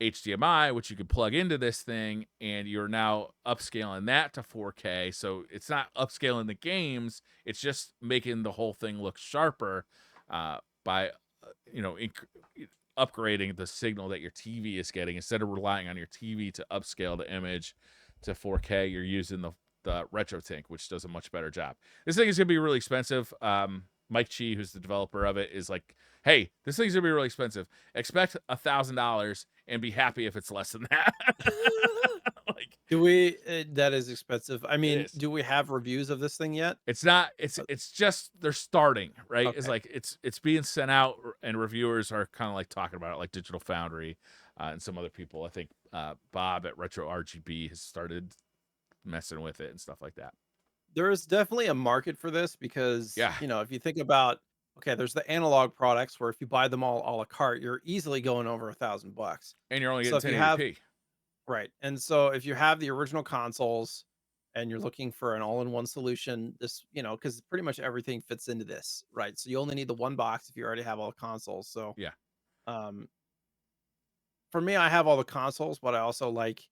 HDMI, which you can plug into this thing, and you're now upscaling that to 4K. So it's not upscaling the games, it's just making the whole thing look sharper by upgrading the signal that your TV is getting. Instead of relying on your TV to upscale the image to 4K, you're using the RetroTINK, which does a much better job. This thing is going to be really expensive. Mike Chi, who's the developer of it, is like, hey, this thing's going to be really expensive. Expect $1,000 and be happy if it's less than that. Like, Do we? That is expensive. I mean, is. do we have reviews of this thing yet? It's not. It's just they're starting, right? Okay. It's like it's being sent out, and reviewers are kind of like talking about it, like Digital Foundry and some other people. I think Bob at Retro RGB has started messing with it and stuff like that. There is definitely a market for this because, Yeah, if you think about, okay, there's the analog products where if you buy them all a la carte, you're easily going over $1,000. and you're only So getting if you have 1080p. right, and so if you have the original consoles and you're looking for an all-in-one solution, this, because pretty much everything fits into this, right? So you only need the one box if you already have all the consoles. So, Yeah. um, for me, I have all the consoles, but I also like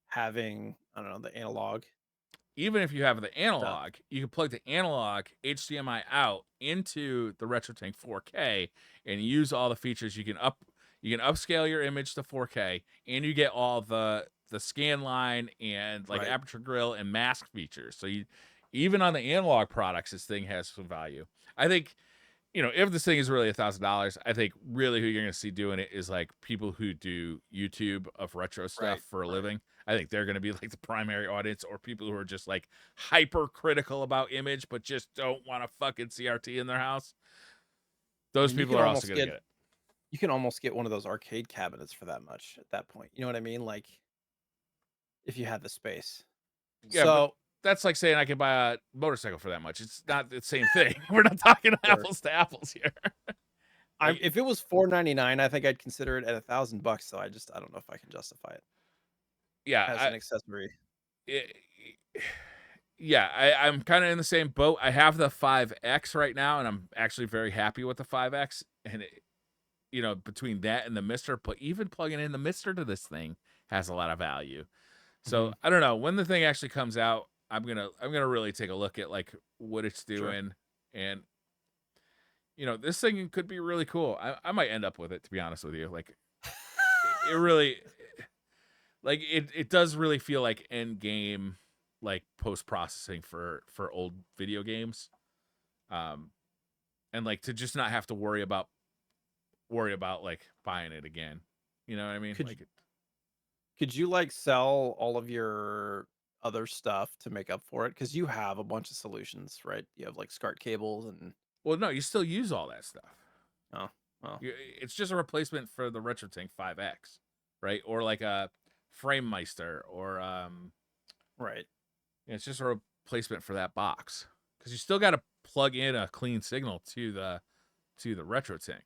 having, I don't know, the analog Even if you have the stuff. analog, you can plug the analog HDMI out into the RetroTINK 4K and use all the features. You can upscale your image to 4K, and you get all the scan line and like Right. aperture grill and mask features. So you even on the analog products, this thing has some value. I think, if this thing is really $1,000, I think really who you're going to see doing it is like people who do YouTube of retro stuff Right. for a Right. living. I think they're going to be like the primary audience, or people who are just like hyper critical about image, but just don't want a fucking CRT in their house. I Those mean, people are also going to get it. you can almost get one of those arcade cabinets for that much at that point. You know what I mean? Like if you had the space. Yeah, but So that's like saying I could buy a motorcycle for that much. It's not the same thing. We're not talking sure. apples to apples here. Like, If it was $4.99, I think I'd consider it at $1,000. So I don't know if I can justify it as yeah, an accessory. it, yeah, I'm kind of in the same boat. I have the 5X right now, and I'm actually very happy with the 5X. And between that and the Mister, but even plugging in the Mister to this thing has a lot of value. So Mhm. I don't know when the thing actually comes out. I'm gonna really take a look at like what it's Sure. doing, and this thing could be really cool. I might end up with it, to be honest with you. Like it really, like it does really feel like end game, like post processing for old video games, um, and like to just not have to worry about like buying it again. You know what I mean? Could you, Like, could you like sell all of your other stuff to make up for it? Because you have a bunch of solutions, right? You have like SCART cables and well, no, you still use all that stuff. oh, well, It's just a replacement for the RetroTINK 5X, right? Or like a FrameMeister, or Right. It's just a replacement for that box because you still got to plug in a clean signal to the RetroTINK.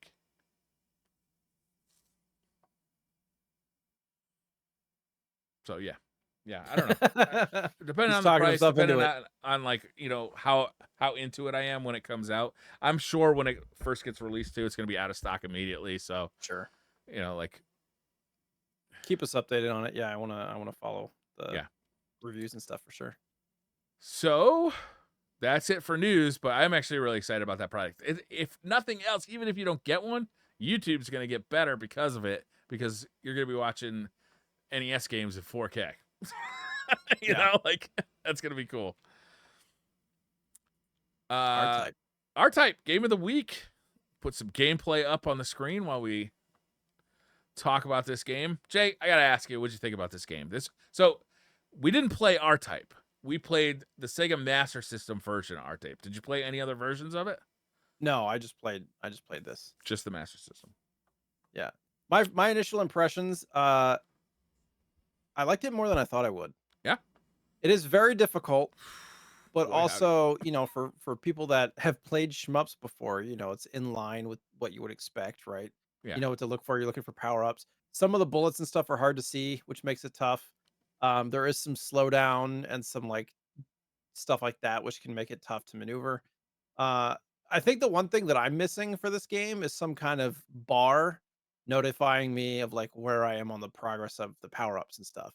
So yeah, I don't know. Depending He's on the talking price, himself into depending it. on like how into it I am when it comes out. I'm sure when it first gets released too, it's gonna be out of stock immediately. So Sure. like Keep us updated on it. Yeah, I wanna follow the yeah. reviews and stuff for sure. So that's it for news. But I'm actually really excited about that product. If nothing else, even if you don't get one, YouTube's gonna get better because of it because you're gonna be watching NES games in 4K. Yeah. Like that's gonna be cool. Uh, R-TYPE. R-TYPE Game of the Week. Put some gameplay up on the screen while we talk about this game. Jay, I gotta ask you, what'd you think about this game? So we didn't play R-TYPE. We played the Sega Master System version of R-TYPE. Did you play any other versions of it? No, I just played this. Just the Master System. Yeah. My initial impressions, I liked it more than I thought I would. Yeah. It is very difficult, but Boy, howdy. also, for people that have played shmups before, it's in line with what you would expect, right? Yeah. You know what to look for. You're looking for power-ups. Some of the bullets and stuff are hard to see, which makes it tough. There is some slowdown and some like stuff like that, which can make it tough to maneuver. Uh, I think the one thing that I'm missing for this game is some kind of bar notifying me of like where I am on the progress of the power-ups and stuff.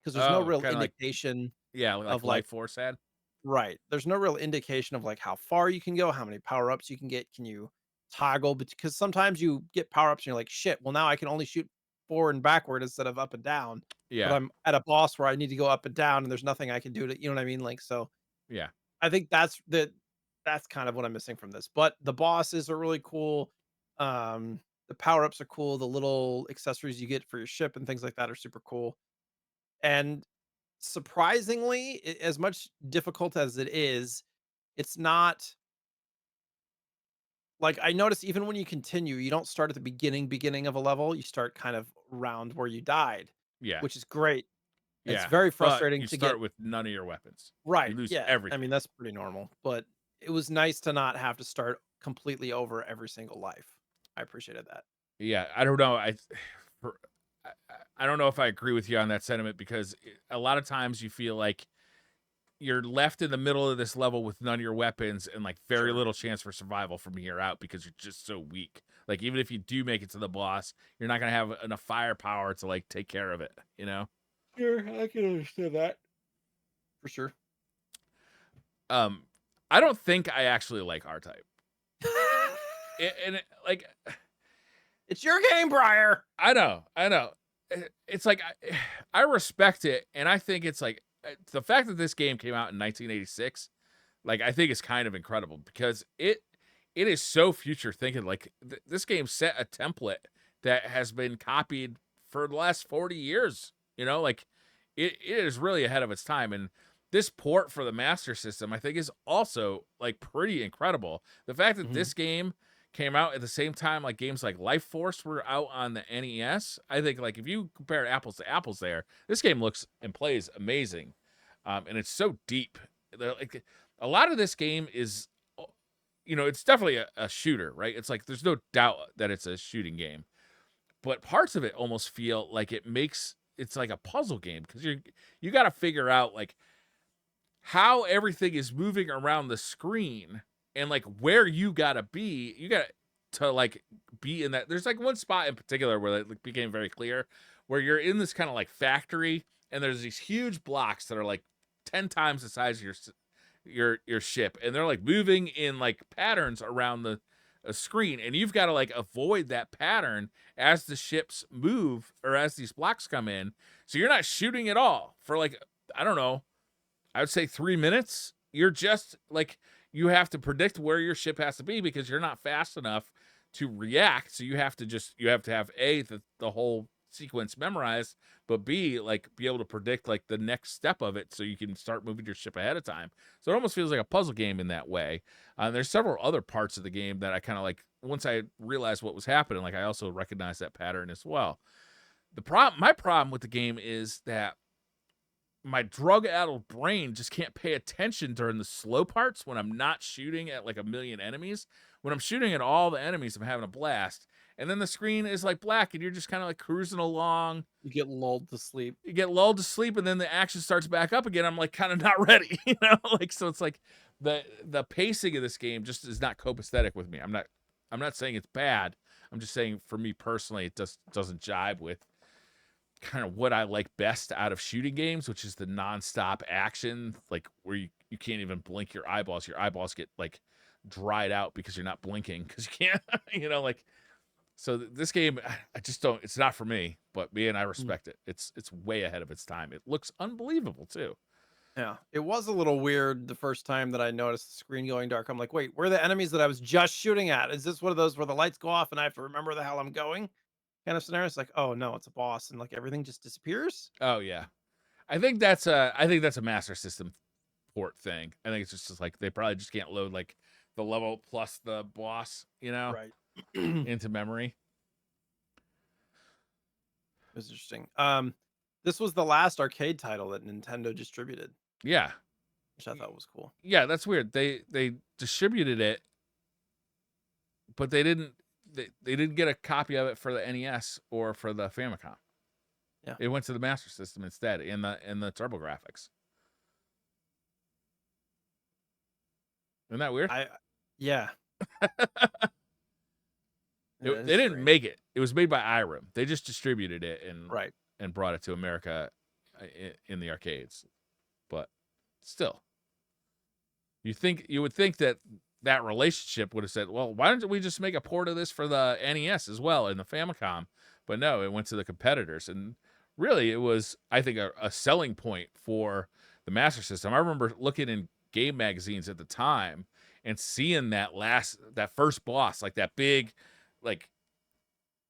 Because there's no Oh, real kind of like indication like of like Life Force had. right. There's no real indication of like how far you can go, how many power-ups you can get. Can you toggle? Because sometimes you get power-ups and you're like, shit, well now I can only shoot forward and backward instead of up and down. But Yeah. I'm at a boss where I need to go up and down and there's nothing I can do to, you know what I mean? Like so Yeah. I think that's kind of what I'm missing from this. But the bosses are really cool. The power-ups are cool. The little accessories you get for your ship and things like that are super cool. And surprisingly, as much difficult as it is, it's not like I noticed even when you continue, you don't start at the beginning of a level. You start kind of around where you died, Yeah. which is great. It's Yeah. very But frustrating you to get start with none of your weapons. You right. lose Yeah. I mean, everything. that's pretty normal, but it was nice to not have to start completely over every single life. I appreciated that. Yeah, I don't know. For, I don't know if I agree with you on that sentiment because a lot of times you feel like you're left in the middle of this level with none of your weapons and like very Sure. little chance for survival from here out because you're just so weak. Like even if you do make it to the boss, you're not gonna have enough firepower to like take care of it. Sure, I can understand that. For sure. Um, I don't think I actually like R-Type. Like It's your game, Briar. I know. It's like I respect it, and I think it's like the fact that this game came out in 1986. Like I think it's kind of incredible because it is so future thinking. Like this game set a template that has been copied for the last 40 years. Like it is really ahead of its time, and this port for the Master System, I think, is also like pretty incredible. The fact that Mhm. this game came out at the same time like games like Life Force were out on the NES. I think like if you compare apples to apples there, this game looks and plays amazing. And it's so deep. Like a lot of this game is it's definitely a shooter, right? It's like there's no doubt that it's a shooting game. But parts of it almost feel like it's like a puzzle game because you got to figure out like how everything is moving around the screen and like where you gotta be. You got to like be in that. There's like one spot in particular where it like, became very clear where you're in this kind of like factory and there's these huge blocks that are like 10 times the size of your ship and they're like moving in like patterns around the screen and you've got to like avoid that pattern as the ships move or as these blocks come in so you're not shooting at all for like I don't know, I would say 3 minutes. You're just like you have to predict where your ship has to be because you're not fast enough to react. So you have to have A, the whole sequence memorized, but B, like be able to predict like the next step of it so you can start moving your ship ahead of time. So it almost feels like a puzzle game in that way. There's several other parts of the game that I kind of like once I realized what was happening, like I also recognized that pattern as well. My problem with the game is that my drug-addled brain just can't pay attention during the slow parts when I'm not shooting at like a million enemies. When I'm shooting at all the enemies, I'm having a blast. And then the screen is like black and you're just kind of like cruising along. You get lulled to sleep. You get lulled to sleep and then the action starts back up again. I'm like kind of not ready, Like so it's like the pacing of this game just is not copacetic with me. I'm not saying it's bad. I'm just saying for me personally, it just doesn't jibe with kind of what I like best out of shooting games, which is the nonstop action, like where you can't even blink your eyeballs. Your eyeballs get like dried out because you're not blinking because you can't, like. So this game, I just don't. It's not for me. But man, I respect it. It's way ahead of its time. It looks unbelievable too. Yeah, it was a little weird the first time that I noticed the screen going dark. I'm like, wait, where are the enemies that I was just shooting at? Is this one of those where the lights go off and I have to remember the hell I'm going? Kind of scenario. It's like, oh no, it's a boss, and like everything just disappears. Oh yeah, I think that's a Master System port thing. I think it's just like they probably just can't load like the level plus the boss, Right. into memory. It's interesting. This was the last arcade title that Nintendo distributed, Yeah, which I thought was cool. yeah, that's weird. They distributed it, but they didn't get a copy of it for the NES or for the Famicom. Yeah. It went to the Master System instead in the TurboGrafx. Isn't that weird? Yeah. They didn't make it. It was made by Irem. They just distributed it Right. and brought it to America in the arcades. But still, you would think that relationship would have said, well, why don't we just make a port of this for the NES as well and the Famicom? But no, it went to the competitors. And really, it was, I think, a selling point for the Master System. I remember looking in game magazines at the time and seeing that first boss, like that big, like,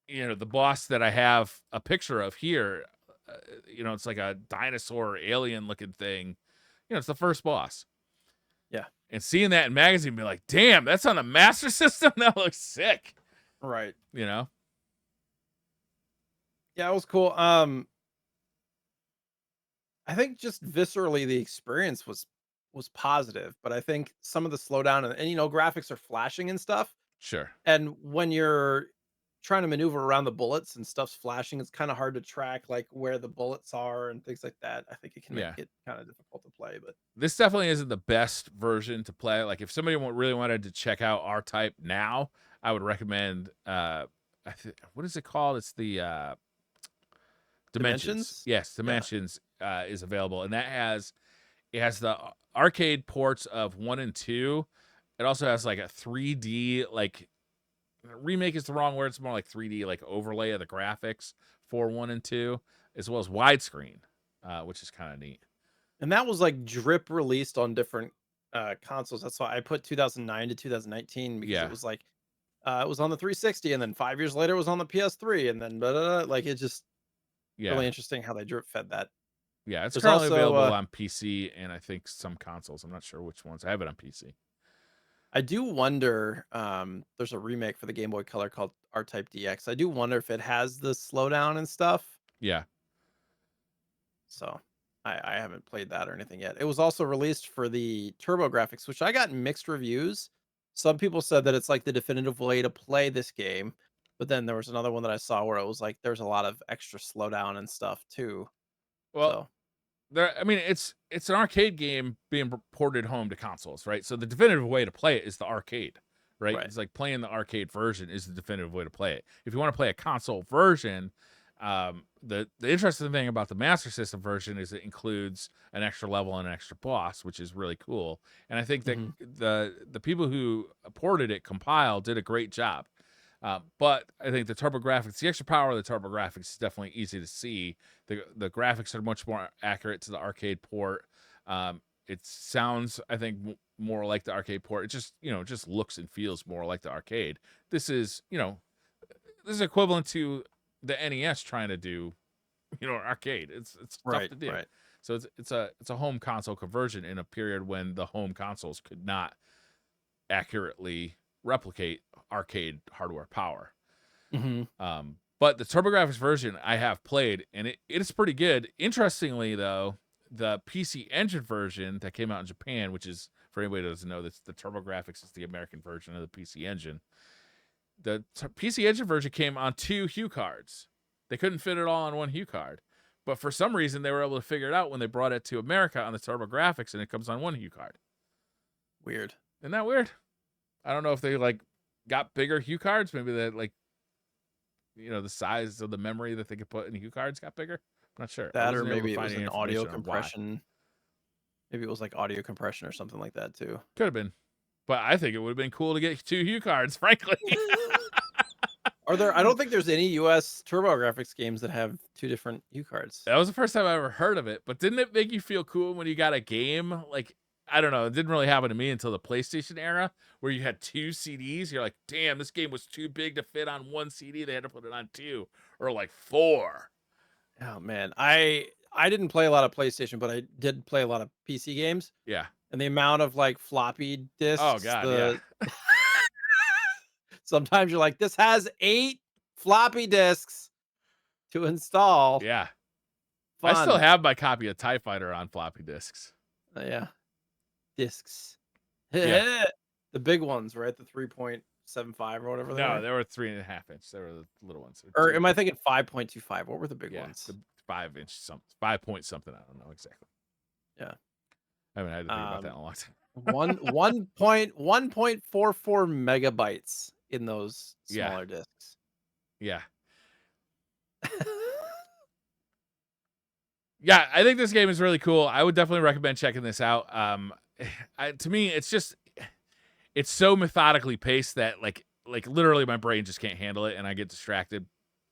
the boss that I have a picture of here, it's like a dinosaur alien looking thing. It's the first boss. Yeah. And seeing that in magazine, be like, damn, that's on a Master System? That looks sick. Right. Yeah, it was cool. I think just viscerally the experience was positive, but I think some of the slowdown and graphics are flashing and stuff. sure. And when you're trying to maneuver around the bullets and stuff's flashing, it's kind of hard to track like where the bullets are and things like that. I think it can make Yeah. it kind of difficult to play, but This definitely isn't the best version to play. Like, if somebody really wanted to check out R-TYPE now, I would recommend, what is it called? It's the Dimensions. Yes, Dimensions is available, and it has the arcade ports of 1 and 2. It also has like a 3D, like, remake is the wrong word. It's more like 3D, like overlay of the graphics for 1 and 2, as well as widescreen, which is kind of neat. and that was like drip released on different consoles. That's why I put 2009 to 2019 because Yeah. it was like it was on the 360, and then 5 years later it was on the PS3, and then like it just Yeah. really interesting how they drip fed that. Yeah, it's There's currently also, available on PC and I think some consoles. I'm not sure which ones. I have it on PC. I do wonder, there's a remake for the Game Boy Color called R-Type DX. I do wonder if it has the slowdown and stuff. Yeah. So I haven't played that or anything yet. It was also released for the TurboGrafx, which I got mixed reviews. Some people said that it's like the definitive way to play this game, but then there was another one that I saw where it was like there's a lot of extra slowdown and stuff too. Well, So I mean, it's an arcade game being ported home to consoles, right? So the definitive way to play it is the arcade, right? Right. It's like playing the arcade version is the definitive way to play it. If you want to play a console version, the interesting thing about the Master System version is it includes an extra level and an extra boss, which is really cool. And I think that the people who ported it, compiled, did a great job. But I think the TurboGrafx, the extra power of the TurboGrafx is definitely easy to see. The graphics are much more accurate to the arcade port. It sounds, I think, more like the arcade port. It just looks and feels more like the arcade. This is equivalent to the NES trying to do, arcade. It's tough to do. Right. So it's a home console conversion in a period when the home consoles could not accurately replicate arcade hardware power. But the TurboGrafx version I have played, and it is pretty good. Interestingly, though, the PC Engine version that came out in Japan, which is, for anybody who doesn't know, that's the TurboGrafx is the American version of the PC Engine. The PC Engine version came on 2 hue cards. They couldn't fit it all on 1 hue card. But for some reason, they were able to figure it out when they brought it to America on the TurboGrafx, and it comes on 1 hue card. Weird. Isn't that weird? I don't know if they like got bigger hue cards. Maybe they like, you know, the size of the memory that they could put in hue cards got bigger. I'm not sure. That, or maybe it was an audio compression. Maybe it was like audio compression or something like that too. Could have been. But I think it would have been cool to get 2 hue cards, frankly. Are there? I don't think there's any US TurboGrafx games that have 2 different hue cards. That was the first time I ever heard of it. But didn't it make you feel cool when you got a game? Like, I don't know. It didn't really happen to me until the PlayStation era, where you had 2 CDs. You're like, damn, this game was too big to fit on 1 CD. They had to put it on 2 or like 4. Oh man, I didn't play a lot of PlayStation, but I did play a lot of PC games. Yeah. And the amount of like floppy disks. Oh god, yeah. Sometimes you're like, this has 8 floppy disks to install. Yeah. Fun. I still have my copy of TIE Fighter on floppy disks. Yeah. Discs. Yeah. The big ones, right? The 3.75 or whatever. No, they were 3.5 inch. They were the little ones. Or am I thinking 5.25? What were the big yeah, ones? the 5 inch something, 5 point something. I don't know exactly. Yeah. I haven't had to think about that in a long time. 1.44 megabytes in those smaller discs. Yeah. Yeah, I think this game is really cool. I would definitely recommend checking this out. To me, it's so methodically paced that like literally my brain just can't handle it, and I get distracted,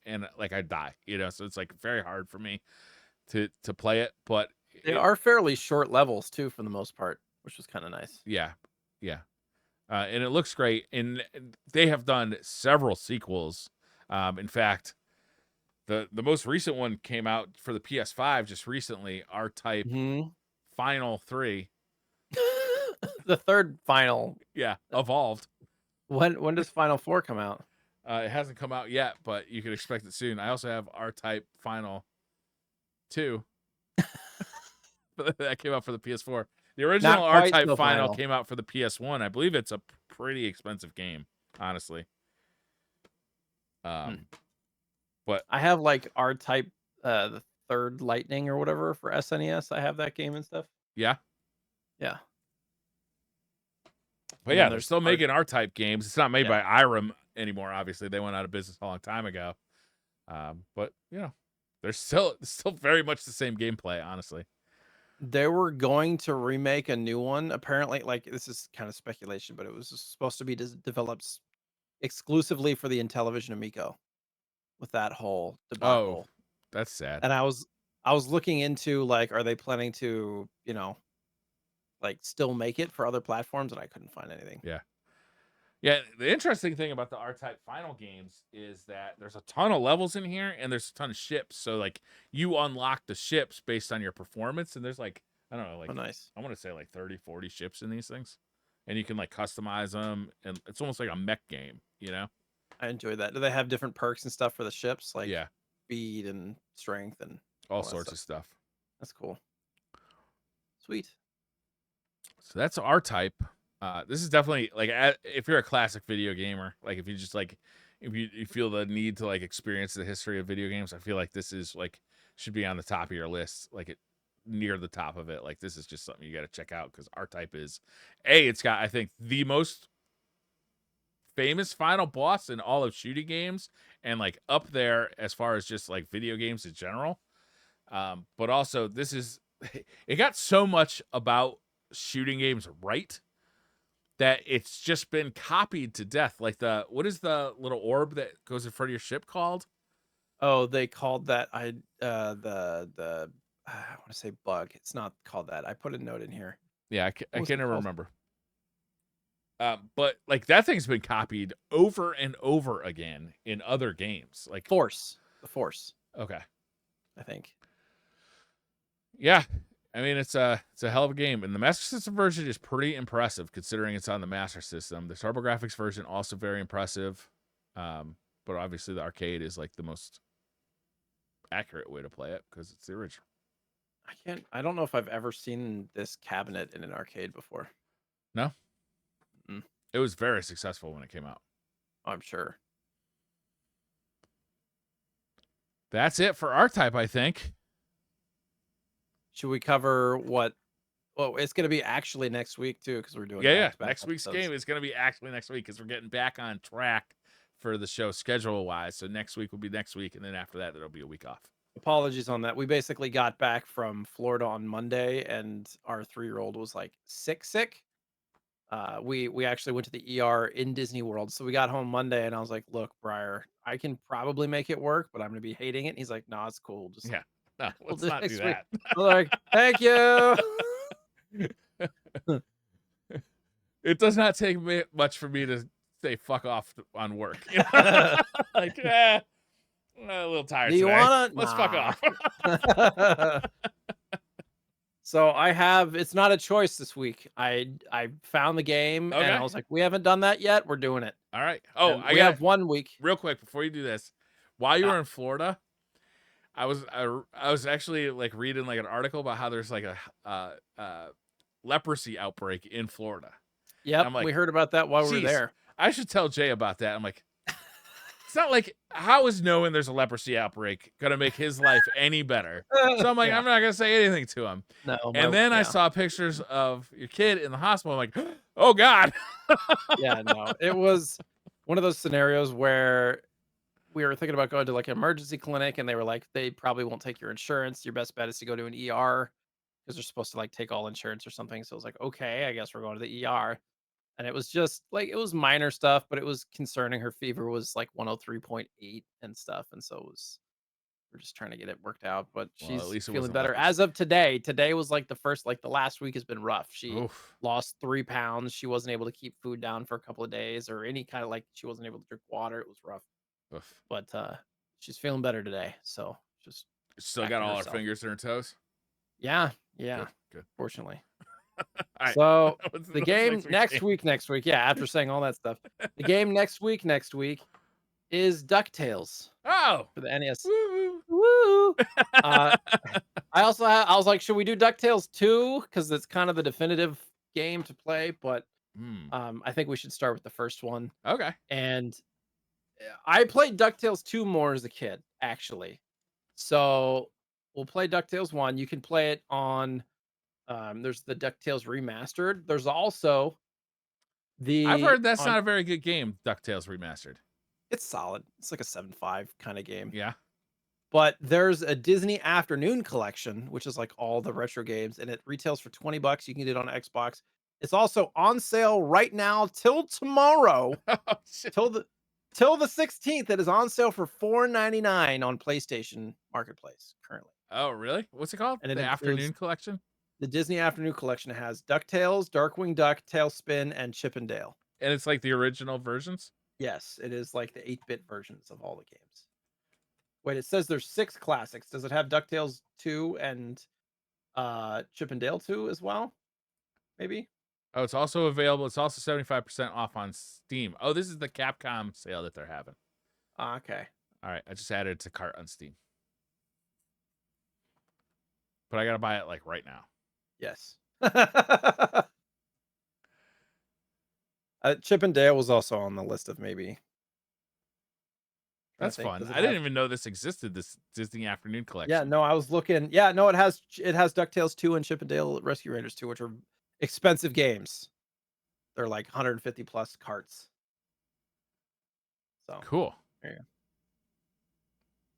and like I die. You know, so it's like very hard for me to play it. But they are fairly short levels too, for the most part, which was kind of nice. Yeah, yeah, and it looks great. And they have done several sequels. In fact, the most recent one came out for the PS5 just recently. R-TYPE Final 3. The third final. Yeah, Evolved. When does Final 4 come out? It hasn't come out yet, but you can expect it soon. I also have R-TYPE Final 2. That came out for the PS4. The original R-TYPE Final came out for the PS1. I believe it's a pretty expensive game, honestly. But I have like R-TYPE, the third Lightning or whatever for SNES. I have that game and stuff. Yeah. Yeah. But yeah, they're still making R-TYPE games. It's not made by Irem anymore, obviously. They went out of business a long time ago. But you know, they're still very much the same gameplay, honestly. They were going to remake a new one. Apparently, like, this is kind of speculation, but it was supposed to be developed exclusively for the Intellivision Amico with that whole debacle. Oh, that's sad. And I was looking into, like, are they planning to, you know, like, still make it for other platforms? And I couldn't find anything. Yeah. Yeah, the interesting thing about the R-TYPE Final games is that there's a ton of levels in here, and there's a ton of ships. So, like, you unlock the ships based on your performance, and there's, like, I don't know, like, nice. I want to say, like, 30, 40 ships in these things. And you can, like, customize them, and it's almost like a mech game, you know? I enjoy that. Do they have different perks and stuff for the ships? Like, yeah, speed and strength and all sorts of stuff. That's cool. Sweet. So that's R-TYPE. This is definitely like if you're a classic video gamer, like if you just like if you feel the need to like experience the history of video games, I feel like this is like should be on the top of your list, like it near the top of it. Like this is just something you got to check out because R-TYPE is it's got I think the most famous final boss in all of shooting games and like up there as far as just like video games in general. But also this is it got so much about shooting games right that it's just been copied to death. Like what is the little orb that goes in front of your ship called? Oh, they called that the I want to say bug. It's not called that. I put a note in here. Yeah, I can't ever remember. But like that thing's been copied over and over again in other games. Like the Force. Okay. I think. Yeah. I mean, it's a hell of a game, and the Master System version is pretty impressive considering it's on the Master System. The TurboGrafx version also very impressive, but obviously the arcade is like the most accurate way to play it because it's the original. I don't know if I've ever seen this cabinet in an arcade before. No, Mm, it was very successful when it came out. I'm sure. That's it for R-Type, I think. Should we cover what? Well, it's going to be actually next week too, because we're doing Yeah. back-to-back Next week's episodes. game is going to be actually next week because we're getting back on track for the show schedule wise. So next week will be next week, and then after that, there'll be a week off. Apologies on that. We basically got back from Florida on Monday, and our 3-year-old was like sick. We actually went to the ER in Disney World, so we got home Monday, and I was like, "Look, Briar, I can probably make it work, but I'm gonna be hating it." And he's like, "No, it's cool. Just Yeah. No, we'll let's do it not do next week." that. I was like, "Thank you." It does not take much for me to say fuck off on work. You know? Like, I'm a little tired Do you today. wanna? Let's fuck Nah. off. So I have. It's not a choice this week. I found the game, and I Okay. was like, "We haven't done that yet. We're doing it." All right. Oh, And I we got have 1 week. real quick before you do this. While you Yeah. were in Florida, I was actually like reading like an article about how there's like a leprosy outbreak in Florida. And Yep, I'm we like, heard about that while we were geez, there. I should tell Jay about that. I'm like, it's not like how is knowing there's a leprosy outbreak gonna make his life any better? So I'm like, Yeah. I'm not gonna say anything to him. No, And then I saw pictures of your kid in the hospital. I'm like, oh God. Yeah, no. It was one of those scenarios where we were thinking about going to like an emergency clinic, and they were like, they probably won't take your insurance. Your best bet is to go to an ER because they're supposed to like take all insurance or something. So I was like, okay, I guess we're going to the ER. And it was just like it was minor stuff, but it was concerning. Her fever was like 103.8 and stuff. And so it was we're just trying to get it worked out, but Well, at she's least it feeling wasn't better leprosy. as of today. Today was like the first, like the last week has been rough. She Oof. lost 3 pounds. She wasn't able to keep food down for a couple of days or any kind of like she wasn't able to drink water. It was rough, Oof. but she's feeling better today. So just Still back got to all our herself. fingers in her toes. Yeah, yeah. Good. Good. Fortunately. All right. So the What's game next week's next game? week, next week. Yeah, after saying all that stuff, the game next week is DuckTales Oh. for the NES. Woo. Woo! Uh, I was like, should we do DuckTales 2? Because it's kind of the definitive game to play, but Hmm. I think we should start with the first one. Okay. And I played DuckTales 2 more as a kid, actually. So we'll play DuckTales 1. You can play it on there's the DuckTales remastered. There's also I've the heard that's on not a very good game, DuckTales Remastered. it's solid. It's like a 7.5 kind of game. Yeah. But there's a Disney Afternoon collection, which is like all the retro games, and it retails for 20 bucks. You can get it on Xbox. It's also on sale right now till tomorrow, Oh, shit. till the 16th. It is on sale for 4.99 on PlayStation Marketplace currently. Oh, really? What's it called? And it The includes Afternoon Collection? the Disney Afternoon collection. It has DuckTales, Darkwing Duck, Tailspin, and Chip and Dale. And it's like the original versions? Yes, it is like the 8-bit versions of all the games. Wait, it says there's 6 classics. Does it have DuckTales 2 and Chip and Dale 2 as well? Maybe? Oh, it's also available. It's also 75% off on Steam. Oh, this is the Capcom sale that they're having. Ah, okay. All right. I just added it to cart on Steam. But I got to buy it like right now. Yes. Chip and Dale was also on the list of maybe. Trying to That's think, fun. does it I didn't have? even know this existed, this Disney Afternoon Yeah, Collection. no, I was looking. Yeah, no, it has DuckTales 2 and Chip and Dale Rescue Rangers 2, which are expensive games. They're like 150 plus carts. So Cool. there you go.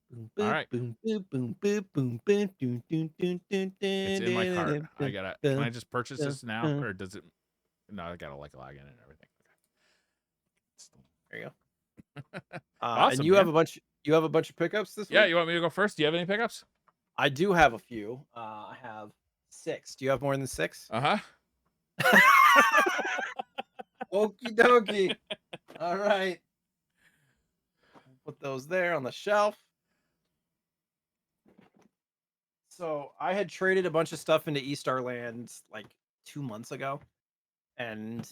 Boom, All boop, right. boom, boop, boom, boop, boom, boom, dun, dun, dun, dun, It's dun, in my cart. dun, I dun, got to, can I dun, just purchase dun, this now? dun. Or does it, no, I got to like log in and everything. There you go. And Awesome, man. you have a bunch of pickups this Yeah. week? You want me to go first? Do you have any pickups? I do have a few. I have 6. Do you have more than 6? Uh huh. Okie dokie. All right. Put those there on the shelf. So I had traded a bunch of stuff into Eastarland like 2 months ago. And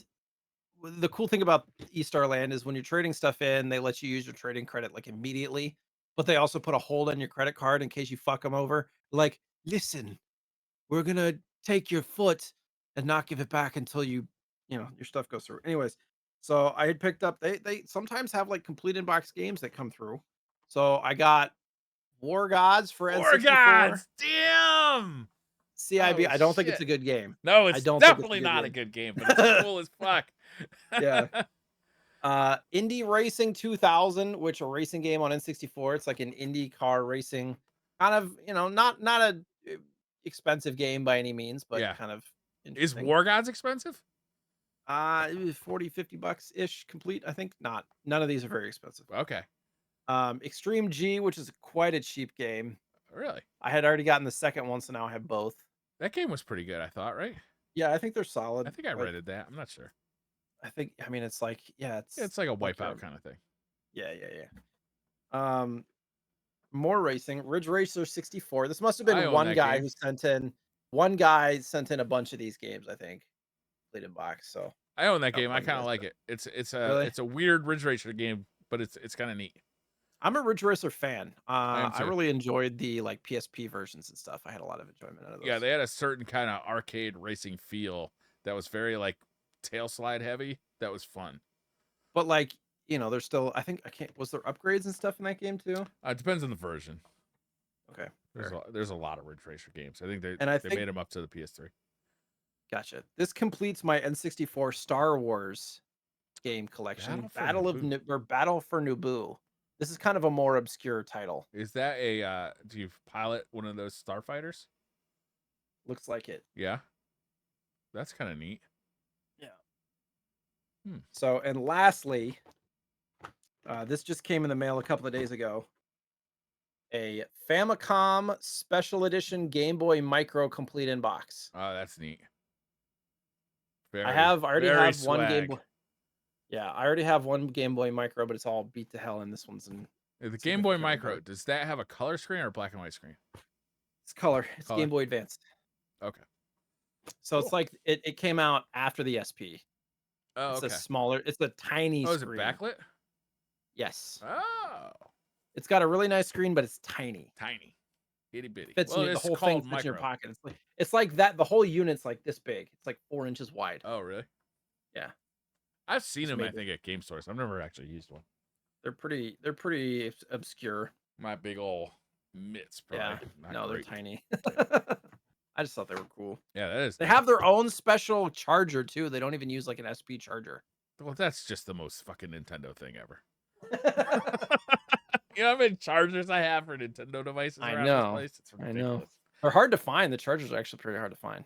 the cool thing about Eastarland is when you're trading stuff in, they let you use your trading credit like immediately, but they also put a hold on your credit card in case you fuck them over. Like, listen, we're gonna take your foot and not give it back until your stuff goes through. Anyways, so I had picked up. They sometimes have like complete inbox games that come through. So I got War Gods for War N64. Gods! Damn! CIB. Oh, I don't think it's shit. a good game. No, I it's don't think it's a definitely good not a game. good game, but it's cool as fuck. Yeah. Indie Racing 2000, which a racing game on N64. It's like an indie car racing, kind of, not a expensive game by any means, but Yeah. kind of Is interesting. War Gods expensive? It was 40, 50 bucks ish complete. I think not. None of these are very expensive. Okay. Extreme G, which is quite a cheap game. Really? I had already gotten the second one, so now I have both. That game was pretty good, I thought, right? Yeah, I think they're I solid. think I Like, rented that. I'm not sure. I mean, it's like, yeah, Yeah, it's it's like a like wipeout kind of thing. yeah, yeah, yeah. More racing. Ridge Racer 64. This must have I been own that game. one guy sent in a bunch of these games, I think. Played in box, so I own that got game. I plenty of kind of those like guys. it. It's Really? it's a weird Ridge Racer game, but it's kind of neat. I'm a Ridge Racer fan. I am I too. really enjoyed the like PSP versions and stuff. I had a lot of enjoyment out of Yeah, those. they had a certain kind of arcade racing feel that was very like tail slide heavy. That was fun. But like, there's still I can't was there upgrades and stuff in that game too? It depends on the version. Okay, There's fair. there's a lot of Ridge Racer games. I think And I they think made them up to the PS3. gotcha. This completes my N64 Star Wars game collection. Battle for Naboo. Battle for Naboo. This is kind of a more obscure title. Is that a do you pilot one of those starfighters? Looks like it. Yeah. That's kind of neat. Yeah. Hmm. So, and lastly, this just came in the mail a couple of days ago. A Famicom Special Edition Game Boy Micro complete in box. Oh, that's neat. I already Very have one Game swag. Boy. Yeah, I already have one Game Boy Micro, but it's all beat to hell, and this one's in The Game Boy significantly Micro, better. does that have a color screen or a black and white screen? It's color. It's Color. Game Boy Advanced. Okay. So it's Cool. like it came out after the SP. Oh, okay. It's a tiny Oh, is it screen. backlit? Yes. Oh, It's got a really nice screen, but it's tiny. tiny, itty bitty. Fits in Well, your The it's whole thing called fits in your micro. pocket. It's like that the whole unit's like this big. It's like 4 inches wide. Oh, really? Yeah. I've seen Just them. I made it. think at game stores. I've never actually used one. They're pretty obscure. My big ol' mitts Yeah. probably not No, they're great. tiny. Yeah. I just thought they were cool. Yeah, that is They neat. have their own special charger too. They don't even use like an SP charger. Well, that's just the most fucking Nintendo thing ever. You know how many chargers I have for Nintendo devices I around this know. place? It's I know. ridiculous. They're hard to find. The chargers are actually pretty hard to find.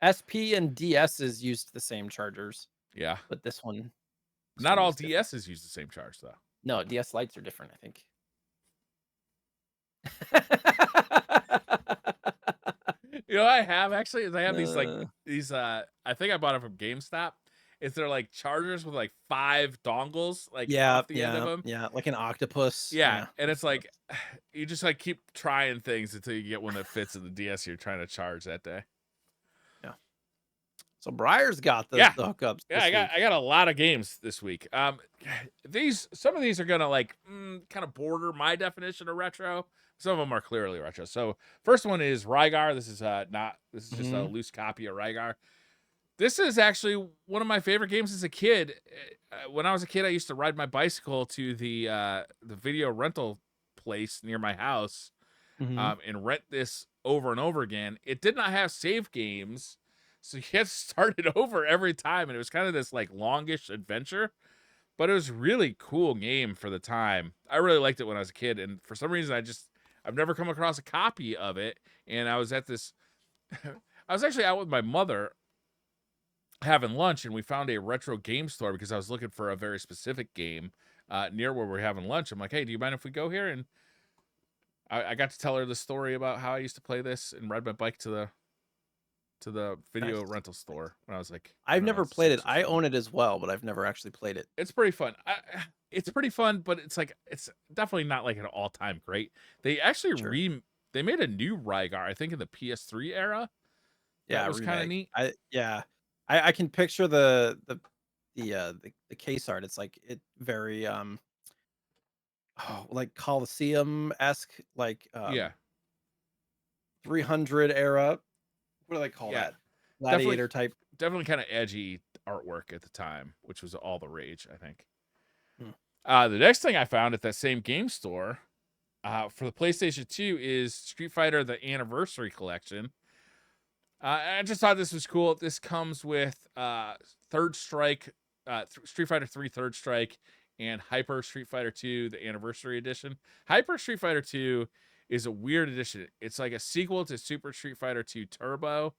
SP and DSs used the same chargers, Yeah. but this Not one all was different. DSs use the same charge, though. No, DS lights are different, I think. You know what I have actually is I have Uh, these I think I bought them from GameStop. Is they're like chargers with like 5 dongles like yeah, off the end of yeah, them. yeah, like an octopus. Yeah, Yeah. and it's like you just like keep trying things until you get one that fits in the DS you're trying to charge that day. Yeah. So Briar's got the Yeah. hookups Yeah, this week. I got a lot of games this week. Some of these are gonna like kind of border my definition of retro. Some of them are clearly retro. So first one is Rygar. This is this is just a Mhm. loose copy of Rygar. This is actually one of my favorite games as a kid. When I was a kid, I used to ride my bicycle to the video rental place near my house Mhm. and rent this over and over again. It did not have save games, so you had to start it over every time, and it was kind of this like longish adventure. But it was a really cool game for the time. I really liked it when I was a kid, and for some reason, I've never come across a copy of it. And I was at this, I was actually out with my mother having lunch, and we found a retro game store because I was looking for a very specific game near where we're having lunch. I'm like, hey, do you mind if we go here? And I got to tell her the story about how I used to play this and ride my bike to the video Nice. rental store when I was like, I I've don't know, never played it. 6 or I 7. own it as well, but I've never actually played it. It's pretty fun. It's pretty fun, but it's definitely not like an all-time great. They actually Sure. they made a new Rygar, I think in the PS3 era. That Yeah, was kind of remake. neat. I can picture the case art. It's like it very like Coliseum esque, like Yeah. 300 era. What do they call Yeah, that? definitely, Gladiator type. definitely kind of edgy artwork at the time, which was all the rage, I think. Hmm. The next thing I found at that same game store for the PlayStation 2 is Street Fighter: The Anniversary Collection. I just thought this was cool. This comes with Third Strike, Street Fighter 3 Third Strike, and Hyper Street Fighter 2, the Anniversary Edition. Hyper Street Fighter 2 is a weird edition. It's like a sequel to Super Street Fighter 2 Turbo,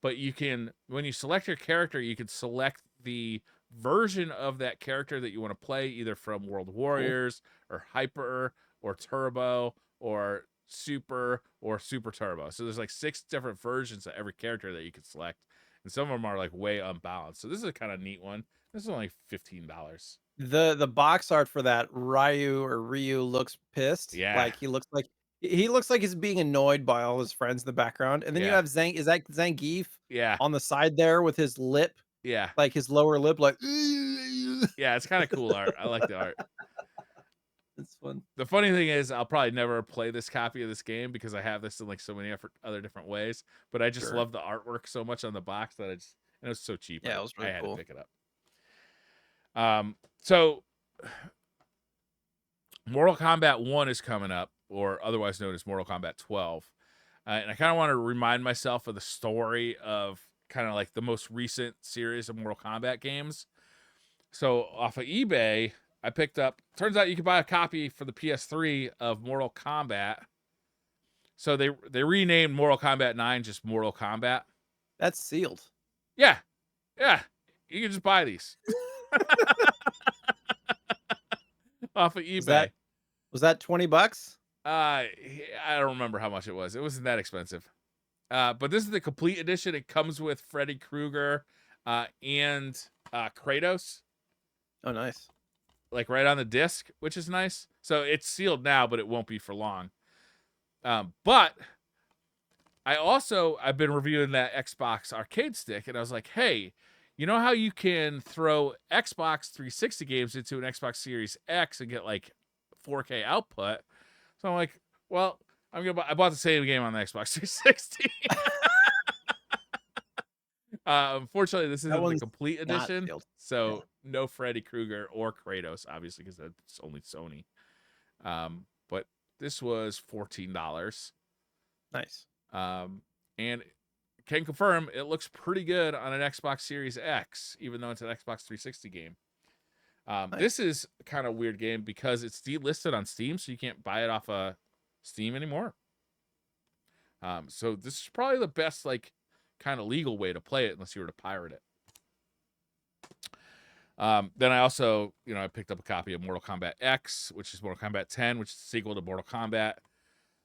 but you can, when you select your character, you can select the version of that character that you want to play, either from World Cool. Warriors or Hyper or Turbo or Super or Super Turbo. So there's like 6 different versions of every character that you can select, and some of them are like way unbalanced. So this is a kind of neat one. This is only $15. The box art for that Ryu looks pissed. Yeah, Like he looks like he's being annoyed by all his friends in the background. And then you yeah, have is that Zangief yeah, on the side there with his lip, yeah, like his lower lip, like yeah. It's kind of cool art. I like the art. it's fun. The funny thing is, I'll probably never play this copy of this game because I have this in like so many other different ways. But I just Sure. love the artwork so much on the box that and it was so cheap. Yeah, it was I really had cool. to pick it up. So Mortal Kombat 1 is coming up, or otherwise known as Mortal Kombat 12. And I kind of want to remind myself of the story of kind of like the most recent series of Mortal Kombat games. So off of eBay, I picked up, turns out you could buy a copy for the PS3 of Mortal Kombat. So they renamed Mortal Kombat 9 just Mortal Kombat. That's sealed. Yeah. Yeah. You can just buy these off of Was eBay. that was that $20? I don't remember how much it was. It wasn't that expensive. But this is the complete edition. It comes with Freddy Krueger and Kratos, Oh, nice. like right on the disc, which is nice. So it's sealed now, but it won't be for long. But I've been reviewing that Xbox arcade stick, and I was like, hey, you know how you can throw Xbox 360 games into an Xbox Series X and get like 4K output? So I'm like, well, I bought the same game on the Xbox 360. Unfortunately, this That isn't the one's complete not edition, sealed. Yeah. so no Freddy Krueger or Kratos, obviously, because that's only Sony. But this was $14. Nice. And can confirm it looks pretty good on an Xbox Series X, even though it's an Xbox 360 game. Nice. This is kind of a weird game because it's delisted on Steam, so you can't buy it off of Steam anymore. So this is probably the best like kind of legal way to play it unless you were to pirate it. Then I also, I picked up a copy of Mortal Kombat X, which is Mortal Kombat 10, which is the sequel to Mortal Kombat.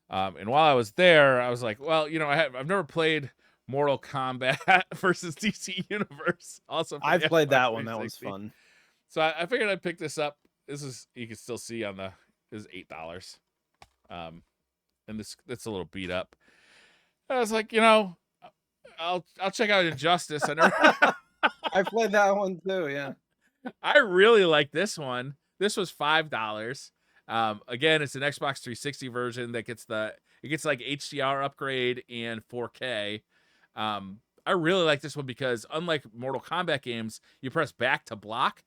And while I was there, I was like, well, I've never played Mortal Kombat versus DC Universe. Also, for I've the played Xbox that one. That was 360. fun. So I figured I'd pick this up. You can still see this is $8. And that's a little beat up. I was like, I'll check out Injustice. I played that one too. Yeah. I really like this one. This was $5. Again, it's an Xbox 360 version that gets like HDR upgrade and 4K. I really like this one because unlike Mortal Kombat games, you press back to block,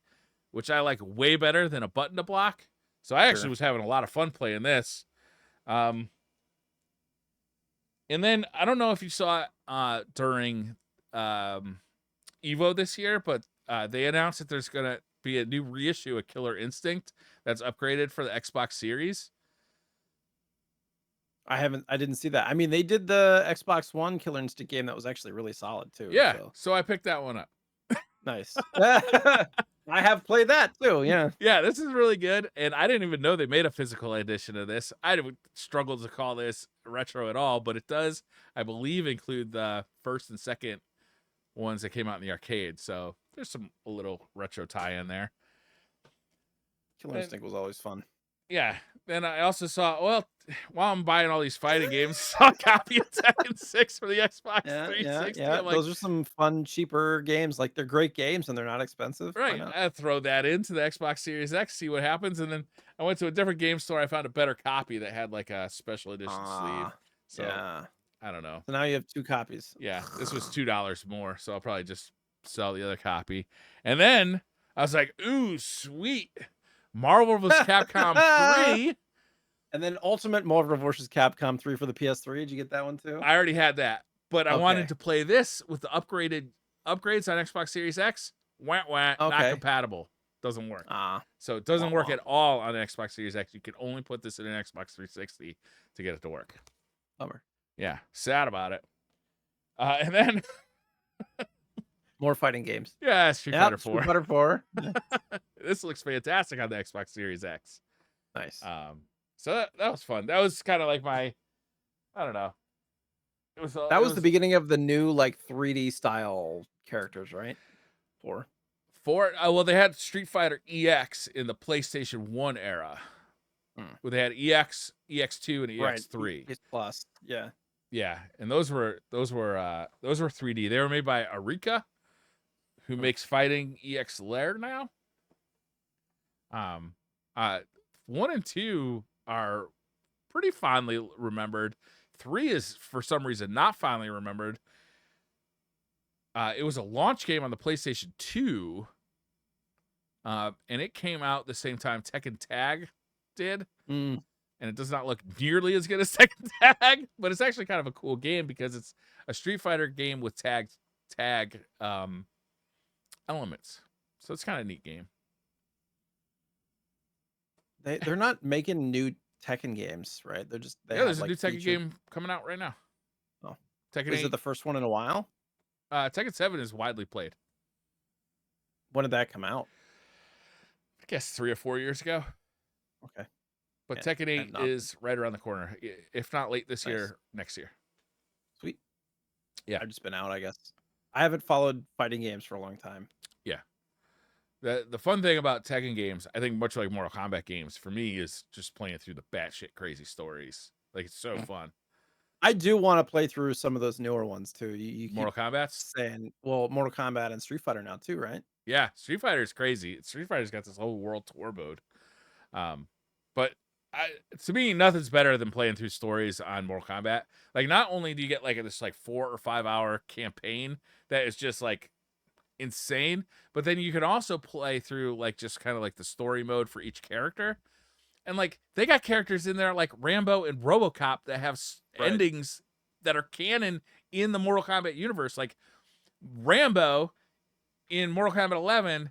which I like way better than a button to block. So I actually was having a lot of fun playing this. And then I don't know if you saw it during Evo this year, but they announced that there's gonna be a new reissue of Killer Instinct that's upgraded for the Xbox Series. I didn't see that. I mean, they did the Xbox One Killer Instinct game that was actually really solid too. Yeah, so I picked that one up. Nice. I have played that too. Yeah. Yeah, this is really good, and I didn't even know they made a physical edition of this. I would struggle to call this retro at all, but it does, I believe, include the first and second ones that came out in the arcade. So there's a little retro tie in there. Killer Instinct was always fun. Yeah. Then I also saw, while I'm buying all these fighting games, saw a copy of Tekken 6 for the Xbox 360. Yeah. I'm like, Those are some fun, cheaper games. Like they're great games and they're not expensive. right. I'd throw that into the Xbox Series X, see what happens. And then I went to a different game store. I found a better copy that had like a special edition sleeve. So I don't know. So now you have 2 copies. Yeah, this was $2 more, so I'll probably just sell the other copy. And then I was like, ooh, sweet. Marvel vs. Capcom 3. And then Ultimate Marvel vs. Capcom 3 for the PS3. Did you get that one too? I already had that, but I wanted Okay. to play this with the upgrades on Xbox Series X. Wah, wah, not Okay. compatible. Doesn't work. Ah, So it doesn't work wah. at all on an Xbox Series X. You can only put this in an Xbox 360 to get it to work. Bummer. Yeah, sad about it. And then More fighting games. yeah, Street Fighter 4. Street Fighter 4. This looks fantastic on the Xbox Series X. Nice. So that was fun. That was kind of like my, I don't know. That was the beginning of the new like 3D style characters, right? 4. Well, they had Street Fighter EX in the PlayStation 1 era. Where they had EX, EX2, and EX3. Right. Plus. Yeah. Yeah, and those were 3D. They were made by Arika, who makes fighting EX Lair now. 1 and 2 are pretty fondly remembered. 3 is for some reason not fondly remembered. It was a launch game on the PlayStation 2, and it came out the same time Tekken Tag did. And it does not look nearly as good as Tekken Tag, but it's actually kind of a cool game because it's a Street Fighter game with tag elements. So it's kind of a neat game. They're not making new Tekken games, right? They're just There's a new Tekken game coming out right now. Oh, Tekken 8. Is it the first one in a while? Tekken 7 is widely played. When did that come out? I guess 3 or 4 years ago. Okay. But Tekken 8 is right around the corner. If not late this year, next year. Sweet. Yeah. I've just been out, I guess. I haven't followed fighting games for a long time. Yeah. The fun thing about Tekken games, I think much like Mortal Kombat games, for me, is just playing through the batshit crazy stories. Like, it's so fun. I do want to play through some of those newer ones, too. You Mortal Kombat's? saying, well, Mortal Kombat and Street Fighter now, too, right? Yeah, Street Fighter is crazy. Street Fighter's got this whole world tour mode. But to me, nothing's better than playing through stories on Mortal Kombat. Like, not only do you get like this like 4 or 5 hour campaign that is just like insane, but then you can also play through like just kind of like the story mode for each character. And like they got characters in there like Rambo and RoboCop that have endings that are canon in the Mortal Kombat universe. Like Rambo in Mortal Kombat 11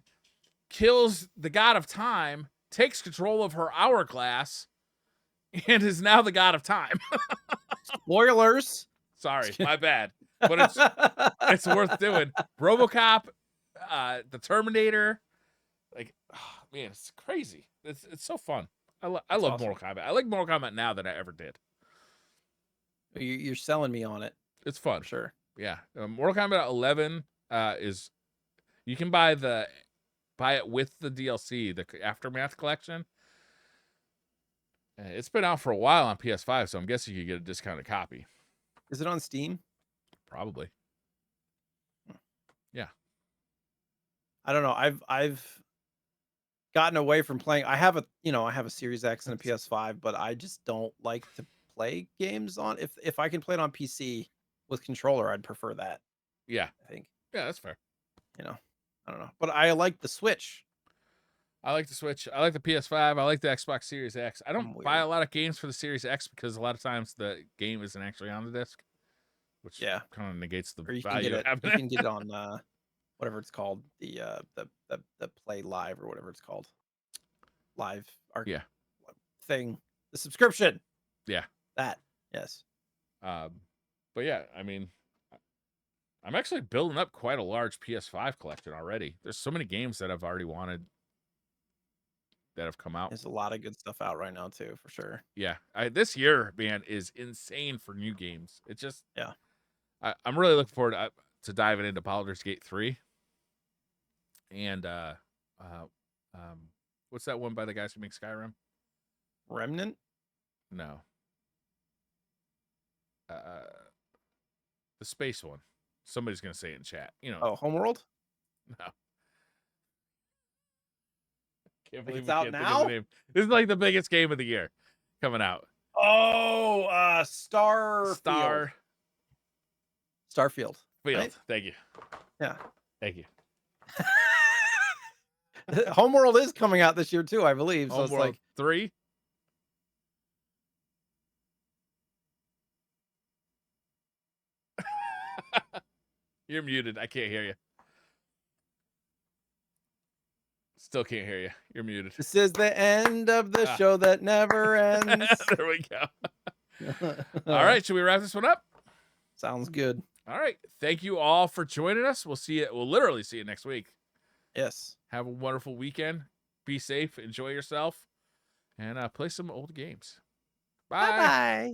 kills the God of Time, takes control of her hourglass, and is now the God of Time. Spoilers. Sorry, my bad. But it's worth doing. RoboCop, the Terminator, like, oh, man, it's crazy. It's so fun. I love awesome. Mortal Kombat. I like Mortal Kombat now than I ever did. You're selling me on it. It's fun. For sure. Yeah. Mortal Kombat 11 is, you can buy it with the DLC, the Aftermath collection. It's been out for a while on PS5, so I'm guessing you could get a discounted copy. Is it on Steam? Probably. Yeah. I don't know. I've gotten away from playing. I have a Series X and a PS5, but I just don't like to play games on. If I can play it on PC with controller, I'd prefer that. Yeah. I think. Yeah, that's fair. I don't know. But I like the Switch. I like the Switch. I like the PS5. I like the Xbox Series X. I don't buy a lot of games for the Series X because a lot of times the game isn't actually on the disc, which kind of negates the value of having it. You can get it on whatever it's called, the Play Live or whatever it's called, live thing, the subscription. Yeah, that yes. But yeah, I mean, I'm actually building up quite a large PS5 collection already. There's so many games that I've already wanted that have come out. There's a lot of good stuff out right now too, for sure. Yeah, this year, man, is insane for new games. It's just yeah. I'm really looking forward to diving into Baldur's Gate 3. And what's that one by the guys who make Skyrim? Remnant? No. The space one. Somebody's gonna say it in chat. Oh, Homeworld? No. Can't believe it's out now? Think of the name. This is like the biggest game of the year coming out. Oh, Star. Starfield. Field. Right? Thank you. Yeah. Thank you. Homeworld is coming out this year too, I believe. So it's Homeworld like 3. You're muted. I can't hear you. Still can't hear you. You're muted. this is the end of the show that never ends. There we go. All right, should we wrap this one up? Sounds good. All right. Thank you all for joining us. We'll see you. We'll literally see you next week. Yes. Have a wonderful weekend. Be safe. Enjoy yourself. And play some old games. Bye. Bye-bye.